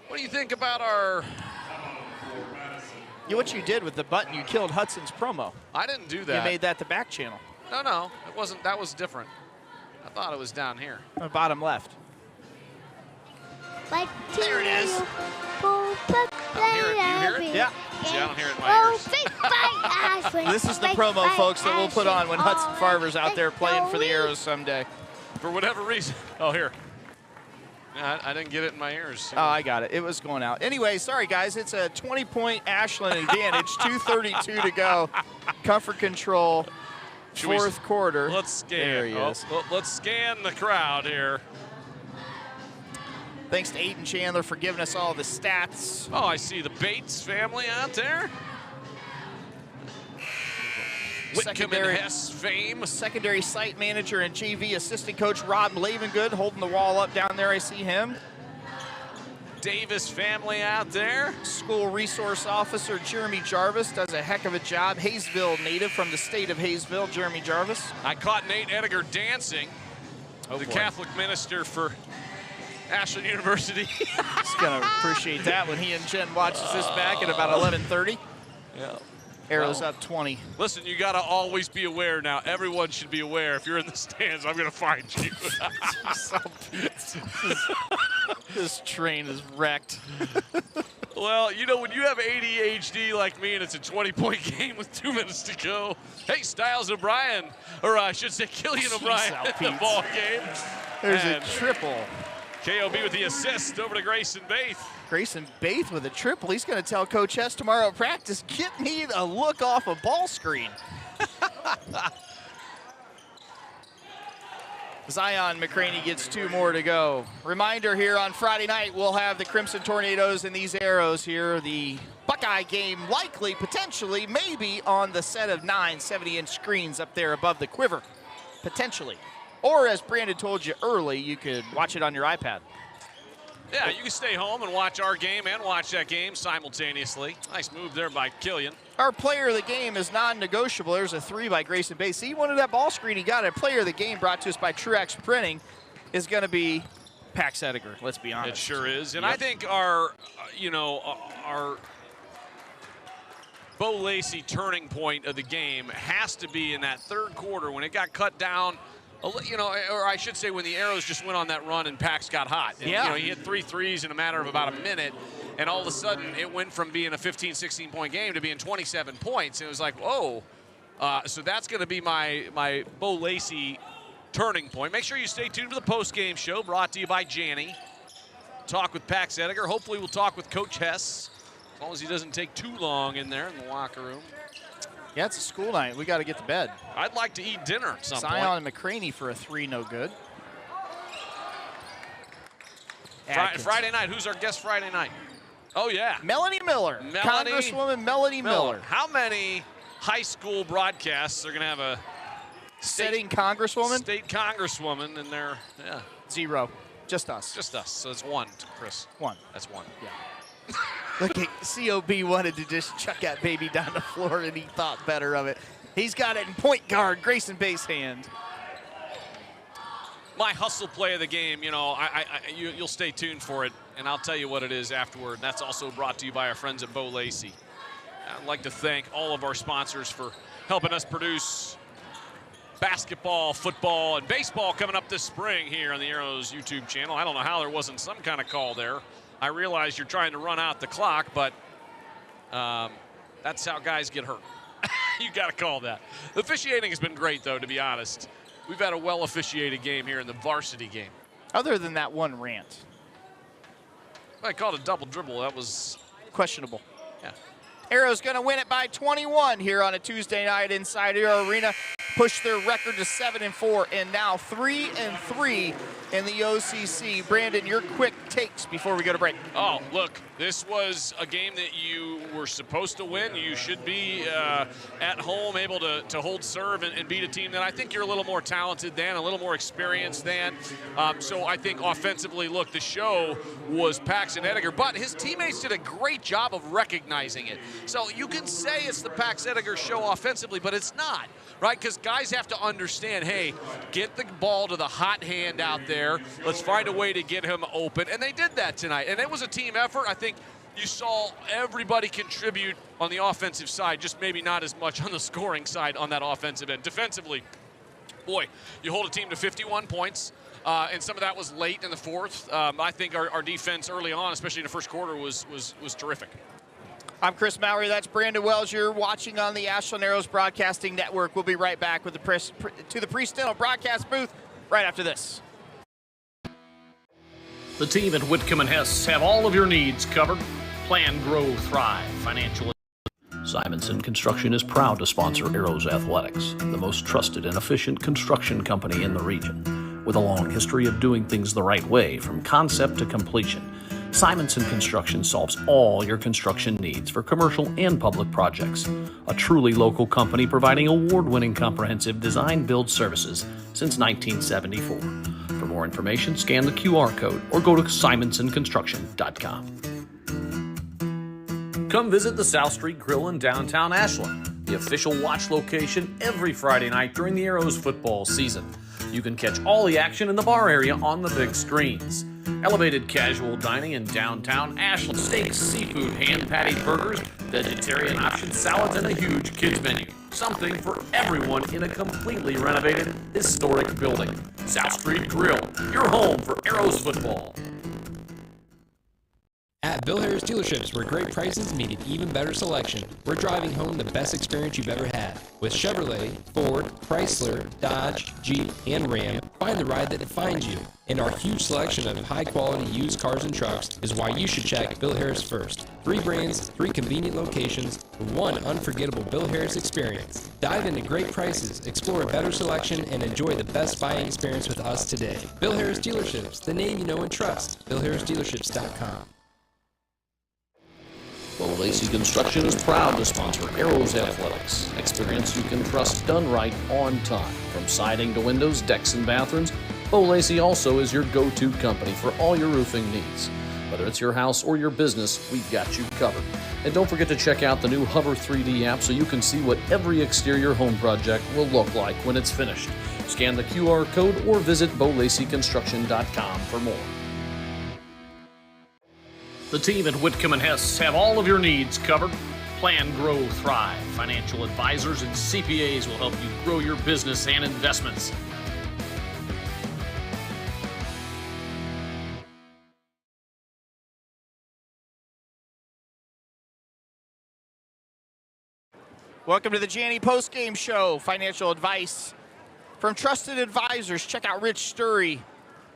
What do you think about our... What you did with the button, you killed Hudson's promo. I didn't do that. You made that the back channel. No, it wasn't. That was different. I thought it was down here. The bottom left. There it is. I hear it. You hear it? Yeah. See, I don't hear it in my ears. This is the promo, folks, that we'll put on when Hudson Farver's out there playing for the Arrows someday. for whatever reason. Oh, here. I didn't get it in my ears. Oh, I got it. It was going out. Anyway, sorry, guys. It's a 20-point Ashland advantage. 2:32 to go. Comfort control. Fourth quarter. Let's scan. There he is. Let's scan the crowd here. Thanks to Aiden Chandler for giving us all the stats. Oh, I see the Bates family out there. Whitcomb and Hess fame. Secondary site manager and JV assistant coach Rob Lavengood holding the wall up down there. I see him. Davis family out there. School resource officer Jeremy Jarvis does a heck of a job. Hayesville native from the state of Hayesville, Jeremy Jarvis. I caught Nate Ediger dancing. The Catholic minister for Ashland University. He's going to appreciate that when he and Jen watches this back at about 11:30. Yeah. Arrows up 20. Listen, you got to always be aware now. Everyone should be aware. If you're in the stands, I'm going to find you. This train is wrecked. Well, you know, when you have ADHD like me and it's a 20-point game with 2 minutes to go, hey, Styles O'Brien, or I should say Killian O'Brien in the ball game. There's a triple. KOB with the assist over to Grayson Baith. Grayson Baith with a triple. He's going to tell Coach Hess tomorrow at practice, get me a look off a ball screen. Zion McCraney gets 2 more to go. Reminder here on Friday night, we'll have the Crimson Tornadoes and these Arrows here. The Buckeye game likely, potentially, maybe on the set of 9 70-inch screens up there above the quiver. Potentially. Or as Brandon told you early, you could watch it on your iPad. Yeah, you can stay home and watch our game and watch that game simultaneously. Nice move there by Killian. Our player of the game is non-negotiable. There's a 3 by Grayson Bates. See, he wanted that ball screen. He got it. Player of the game brought to us by Truex Printing is going to be Pax Ediger. Let's be honest. It sure is. And I think our, our Bo Lacey turning point of the game has to be in that third quarter when it got cut down. Or I should say when the Arrows just went on that run and Pax got hot. And, yeah. He hit 3 threes in a matter of about a minute, and all of a sudden it went from being a 15, 16-point game to being 27 points. And it was like, whoa. So that's going to be my Bo Lacey turning point. Make sure you stay tuned for the post-game show brought to you by Janney. Talk with Pax Ediger. Hopefully we'll talk with Coach Hess, as long as he doesn't take too long in there in the locker room. Yeah, it's a school night. We got to get to bed. I'd like to eat dinner at some point. Zion and McCraney for a 3, no good. Friday night. Who's our guest Friday night? Oh, yeah. Melanie Miller. Congresswoman Melanie Miller. How many high school broadcasts are going to have a sitting congresswoman? State congresswoman in there? Yeah. 0. Just us. Just us. So it's 1, Chris. 1. That's 1. Yeah. Look at COB wanted to just chuck that baby down the floor, and he thought better of it. He's got it in point guard, Grayson Bates' hand. My hustle play of the game, you'll stay tuned for it, and I'll tell you what it is afterward. That's also brought to you by our friends at Bo Lacey. I'd like to thank all of our sponsors for helping us produce basketball, football, and baseball coming up this spring here on the Arrows YouTube channel. I don't know how there wasn't some kind of call there. I realize you're trying to run out the clock, but that's how guys get hurt. You got to call that. The officiating has been great, though, to be honest. We've had a well-officiated game here in the varsity game. Other than that one rant. I called a double dribble. That was questionable. Yeah. Arrow's going to win it by 21 here on a Tuesday night inside Arrow Arena. Push their record to 7-4 and now 3-3 in the OCC. Brandon, your quick takes before we go to break. Oh, look, this was a game that you were supposed to win. You should be at home able to hold serve and beat a team that I think you're a little more talented than, a little more experienced than. So I think offensively, look, the show was Paxton Ediger, but his teammates did a great job of recognizing it. So you can say it's the Paxton Ediger show offensively, but it's not, right? Because guys have to understand, hey, get the ball to the hot hand out there. Let's find a way to get him open. And they did that tonight. And it was a team effort. I think you saw everybody contribute on the offensive side, just maybe not as much on the scoring side on that offensive end. Defensively, boy, you hold a team to 51 points. And some of that was late in the fourth. I think our defense early on, especially in the first quarter, was terrific. I'm Chris Mallory. That's Brandon Wells. You're watching on the Ashland Arrows Broadcasting Network. We'll be right back with the Pre-Steno broadcast booth right after this. The team at Whitcomb & Hess have all of your needs covered. Plan, grow, thrive. Financial. Simonson Construction is proud to sponsor Arrows Athletics, the most trusted and efficient construction company in the region. With a long history of doing things the right way from concept to completion, Simonson Construction solves all your construction needs for commercial and public projects. A truly local company providing award-winning comprehensive design-build services since 1974. For more information, scan the QR code or go to simonsonconstruction.com. Come visit the South Street Grill in downtown Ashland, the official watch location every Friday night during the Arrows football season. You can catch all the action in the bar area on the big screens. Elevated casual dining in downtown Ashland. Steaks, seafood, hand-patted burgers, vegetarian options, salads, and a huge kids menu. Something for everyone in a completely renovated, historic building. South Street Grill, your home for Arrows football. At Bill Harris Dealerships, where great prices meet an even better selection, we're driving home the best experience you've ever had. With Chevrolet, Ford, Chrysler, Dodge, Jeep, and Ram, find the ride that defines you. And our huge selection of high-quality used cars and trucks is why you should check Bill Harris first. 3 brands, 3 convenient locations, 1 unforgettable Bill Harris experience. Dive into great prices, explore a better selection, and enjoy the best buying experience with us today. Bill Harris Dealerships, the name you know and trust. BillHarrisDealerships.com. Bo Lacey Construction is proud to sponsor Arrows Athletics. Experience you can trust done right on time. From siding to windows, decks, and bathrooms, Bo Lacey also is your go-to company for all your roofing needs. Whether it's your house or your business, we've got you covered. And don't forget to check out the new Hover 3D app so you can see what every exterior home project will look like when it's finished. Scan the QR code or visit BoLaceyConstruction.com for more. The team at Whitcomb & Hess have all of your needs covered. Plan, grow, thrive. Financial advisors and CPAs will help you grow your business and investments. Welcome to the Janney postgame show. Financial advice from trusted advisors. Check out Rich Sturry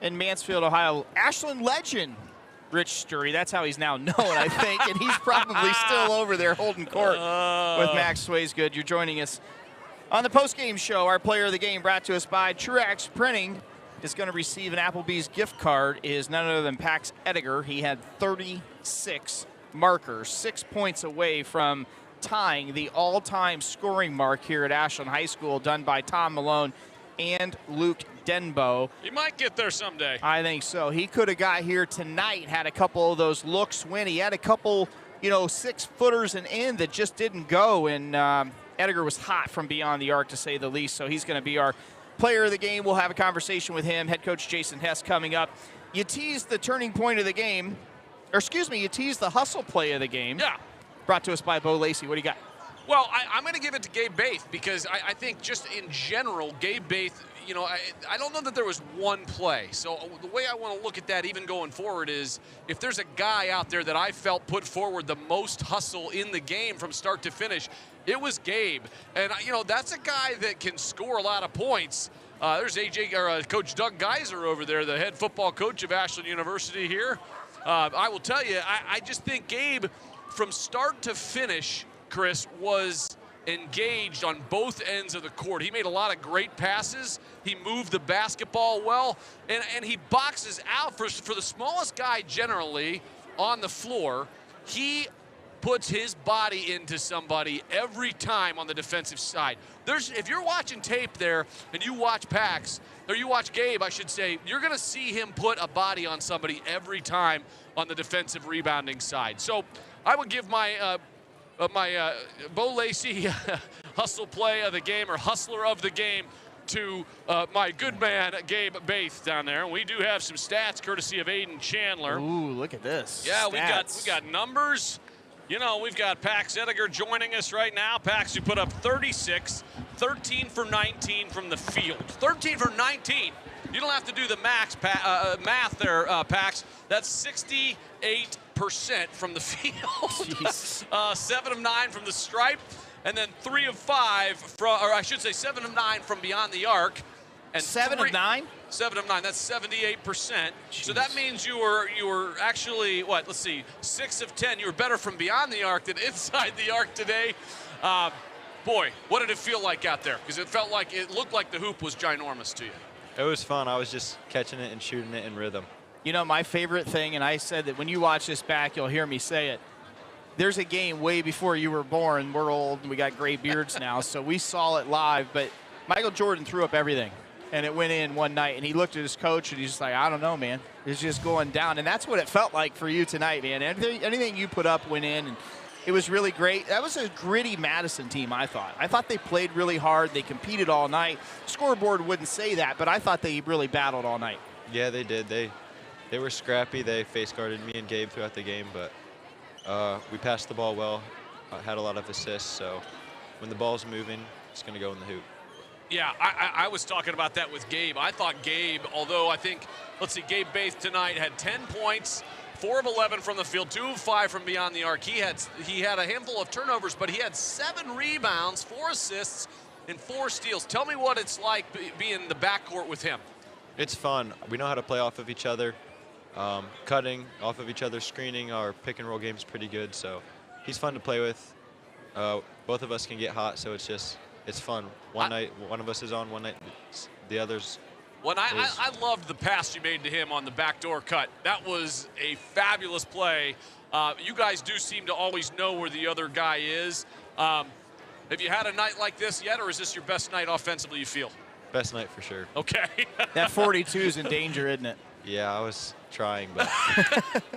in Mansfield, Ohio. Ashland legend Rich Sturry. That's how he's now known, I think. And he's probably still over there holding court with Max Swaysgood. You're joining us on the postgame show. Our player of the game brought to us by Truax Printing is going to receive an Applebee's gift card is none other than Pax Ediger. He had 36 markers, 6 points away from tying the all-time scoring mark here at Ashland High School, done by Tom Malone and Luke Denbo. He might get there someday. I think so. He could have got here tonight, had a couple of those looks win. He had a couple, 6-footers and in that just didn't go, and Ediger was hot from beyond the arc, to say the least, so he's going to be our player of the game. We'll have a conversation with him, head coach Jason Hess, coming up. You teased the turning point of the game, you teased the hustle play of the game. Yeah. Brought to us by Bo Lacey. What do you got? Well, I'm going to give it to Gabe Baith because I think just in general, Gabe Baith, I don't know that there was one play. So the way I want to look at that even going forward is if there's a guy out there that I felt put forward the most hustle in the game from start to finish, it was Gabe. And, that's a guy that can score a lot of points. There's Coach Doug Geiser over there, the head football coach of Ashland University here. I will tell you, I just think Gabe, from start to finish, Chris, was engaged on both ends of the court. He made a lot of great passes. He moved the basketball well, and he boxes out for the smallest guy generally on the floor. He puts his body into somebody every time on the defensive side. If you're watching tape there and you watch Gabe, I should say, you're going to see him put a body on somebody every time on the defensive rebounding side. So I would give my Bo Lacey hustle play of the game, or hustler of the game, to my good man Gabe Baith down there. And we do have some stats courtesy of Aiden Chandler. Ooh, look at this. Yeah, stats. we got numbers. We've got Pax Ediger joining us right now. Pax, who put up 36, 13 for 19 from the field. 13 for 19. You don't have to do the math there, Pax. That's 68% from the field. 7 of 9 from the stripe, and then 3 of 5 from, or I should say 7 of 9 from beyond the arc. And 7 of 9? 7 of 9. That's 78%. So that means you were actually, what, let's see, 6 of 10. You were better from beyond the arc than inside the arc today. Boy, what did it feel like out there? Because it looked like the hoop was ginormous to you. It was fun. I was just catching it and shooting it in rhythm. You know, my favorite thing, and I said that when you watch this back, you'll hear me say it. There's a game way before you were born. We're old and we got gray beards now, so we saw it live. But Michael Jordan threw up everything, and it went in one night. And he looked at his coach, and he's just like, I don't know, man. It's just going down. And that's what it felt like for you tonight, man. Anything you put up went in, and it was really great. That was a gritty Madison team, I thought. I thought they played really hard. They competed all night. Scoreboard wouldn't say that, but I thought they really battled all night. Yeah, they did. They were scrappy. They face guarded me and Gabe throughout the game, but we passed the ball well, had a lot of assists, so when the ball's moving, it's going to go in the hoop. Yeah, I was talking about that with Gabe. I thought Gabe, although I think, let's see, Gabe Baith tonight had 10 points, 4 of 11 from the field, 2 of 5 from beyond the arc. He had a handful of turnovers, but he had 7 rebounds, 4 assists, and 4 steals. Tell me what it's like being in the backcourt with him. It's fun. We know how to play off of each other. Cutting off of each other, screening, our pick and roll game is pretty good, so he's fun to play with. Both of us can get hot, so it's fun. One night one of us is on, one night the other's. When I loved the pass you made to him on the backdoor cut. That was a fabulous play. You guys do seem to always know where the other guy is. Have you had a night like this yet, or is this your best night offensively, you feel? Best night for sure. Okay. That 42 is in danger, isn't it? Yeah, I was trying, but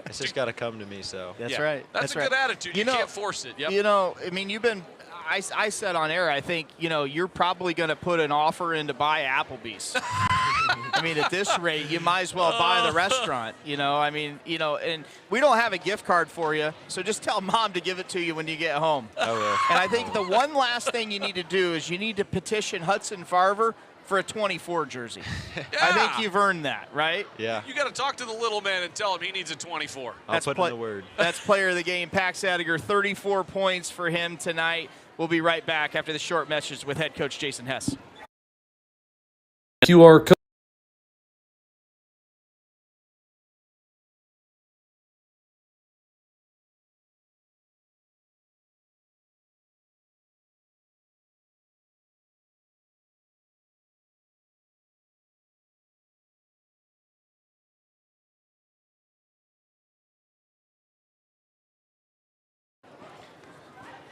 it's just got to come to me, so. That's right. That's a good attitude. You can't force it. Yep. You know, I mean, I said on air, I think, you know, you're probably going to put an offer in to buy Applebee's. I mean, at this rate, you might as well buy the restaurant, you know. I mean, you know, and we don't have a gift card for you, so just tell Mom to give it to you when you get home. I will. And I think the one last thing you need to do is you need to petition Hudson Farver for a 24 jersey. Yeah. I think you've earned that, right? Yeah. You got to talk to the little man and tell him he needs a 24. I'll put in the word. That's player of the game, Pax Adiger, 34 points for him tonight. We'll be right back after the short message with head coach Jason Hess. QR code.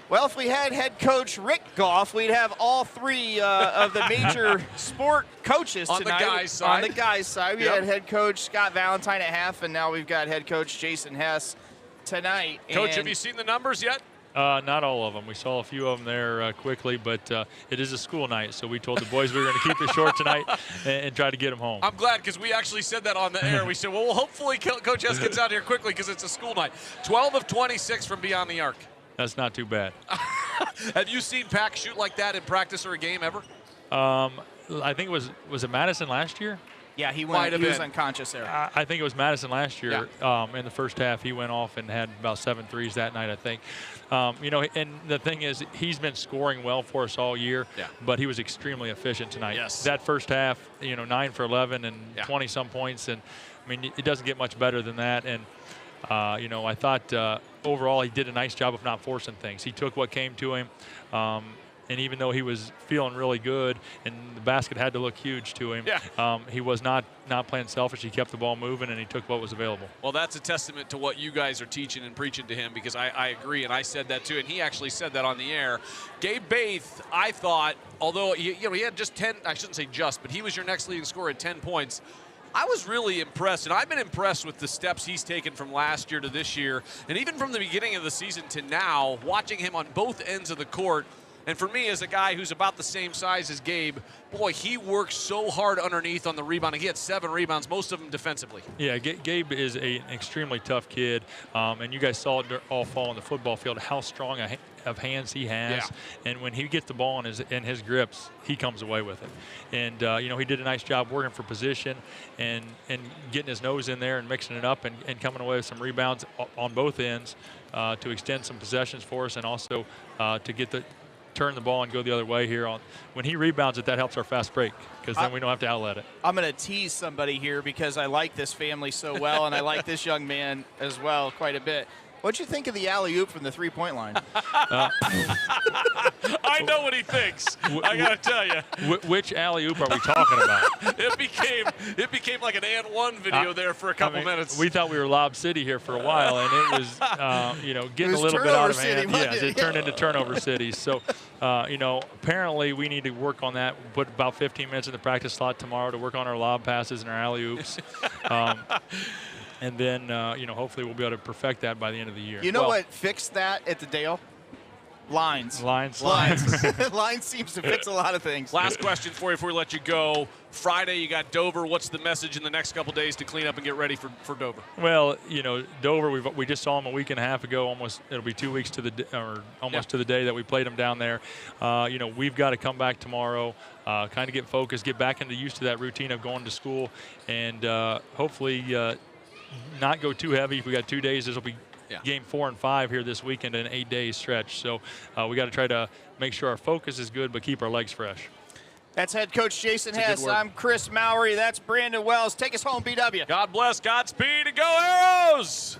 Well, if we had head coach Rick Goff, we'd have all 3 of the major sport coaches on tonight. The guys' side. On the guys' side. We had head coach Scott Valentine at half, and now we've got head coach Jason Hess tonight. Coach, have you seen the numbers yet? Not all of them. We saw a few of them there quickly, but it is a school night, so we told the boys we were going to keep it short tonight and try to get them home. I'm glad, because we actually said that on the air. We said, well, hopefully Coach Hess gets out here quickly because it's a school night. 12 of 26 from beyond the arc. That's not too bad. Have you seen Pack shoot like that in practice or a game ever? I think it was it Madison last year? Yeah, he was unconscious there. I think it was Madison last year. Yeah. In the first half, he went off and had about 7 threes that night, I think. You know, and the thing is, he's been scoring well for us all year, but he was extremely efficient tonight. Yes. That first half, you know, 9 for 11 and 20-some points, and I mean, it doesn't get much better than that. And you know, I thought overall he did a nice job of not forcing things. He took what came to him, and even though he was feeling really good and the basket had to look huge to him, he was not playing selfish. He kept the ball moving, and he took what was available. Well, that's a testament to what you guys are teaching and preaching to him, because I agree, and I said that too, and he actually said that on the air. Gabe Baith, I thought, although he had just 10, I shouldn't say just, but he was your next leading scorer at 10 points. I was really impressed, and I've been impressed with the steps he's taken from last year to this year, and even from the beginning of the season to now, watching him on both ends of the court. And for me, as a guy who's about the same size as Gabe, boy, he works so hard underneath on the rebounding. He had 7 rebounds, most of them defensively. Yeah, Gabe is an extremely tough kid, and you guys saw it all fall on the football field, how strong of hands he has. Yeah. And when he gets the ball in his grips, he comes away with it. And, you know, he did a nice job working for position and getting his nose in there and mixing it up and coming away with some rebounds on both ends to extend some possessions for us, and also to get turn the ball and go the other way here. When he rebounds it, that helps our fast break because then we don't have to outlet it. I'm going to tease somebody here because I like this family so well, and I like this young man as well quite a bit. What'd you think of the alley-oop from the three-point line? I know what he thinks. I got to tell you. Which alley-oop are we talking about? It became like an and one video there for a couple minutes. We thought we were Lob City here for a while, and it was, getting a little bit out of hand. Yes, it turned into turnover city. So, apparently we need to work on that. Put about 15 minutes in the practice slot tomorrow to work on our lob passes and our alley-oops. And then, hopefully we'll be able to perfect that by the end of the year. You know what fixed that at the Dale? Lines. Lines. Lines seems to fix a lot of things. Last question for you before we let you go. Friday, you got Dover. What's the message in the next couple days to clean up and get ready for Dover? Well, Dover, we just saw them a week and a half ago. It'll be 2 weeks to the to the day that we played them down there. We've got to come back tomorrow, kind of get focused, get back used to that routine of going to school, and hopefully not go too heavy. If we got 2 days, this will be game 4 and 5 here this weekend in an 8-day stretch. So we got to try to make sure our focus is good, but keep our legs fresh. That's head coach Jason Hess. I'm Chris Mowry. That's Brandon Wells. Take us home, BW. God bless, Godspeed, and go Arrows!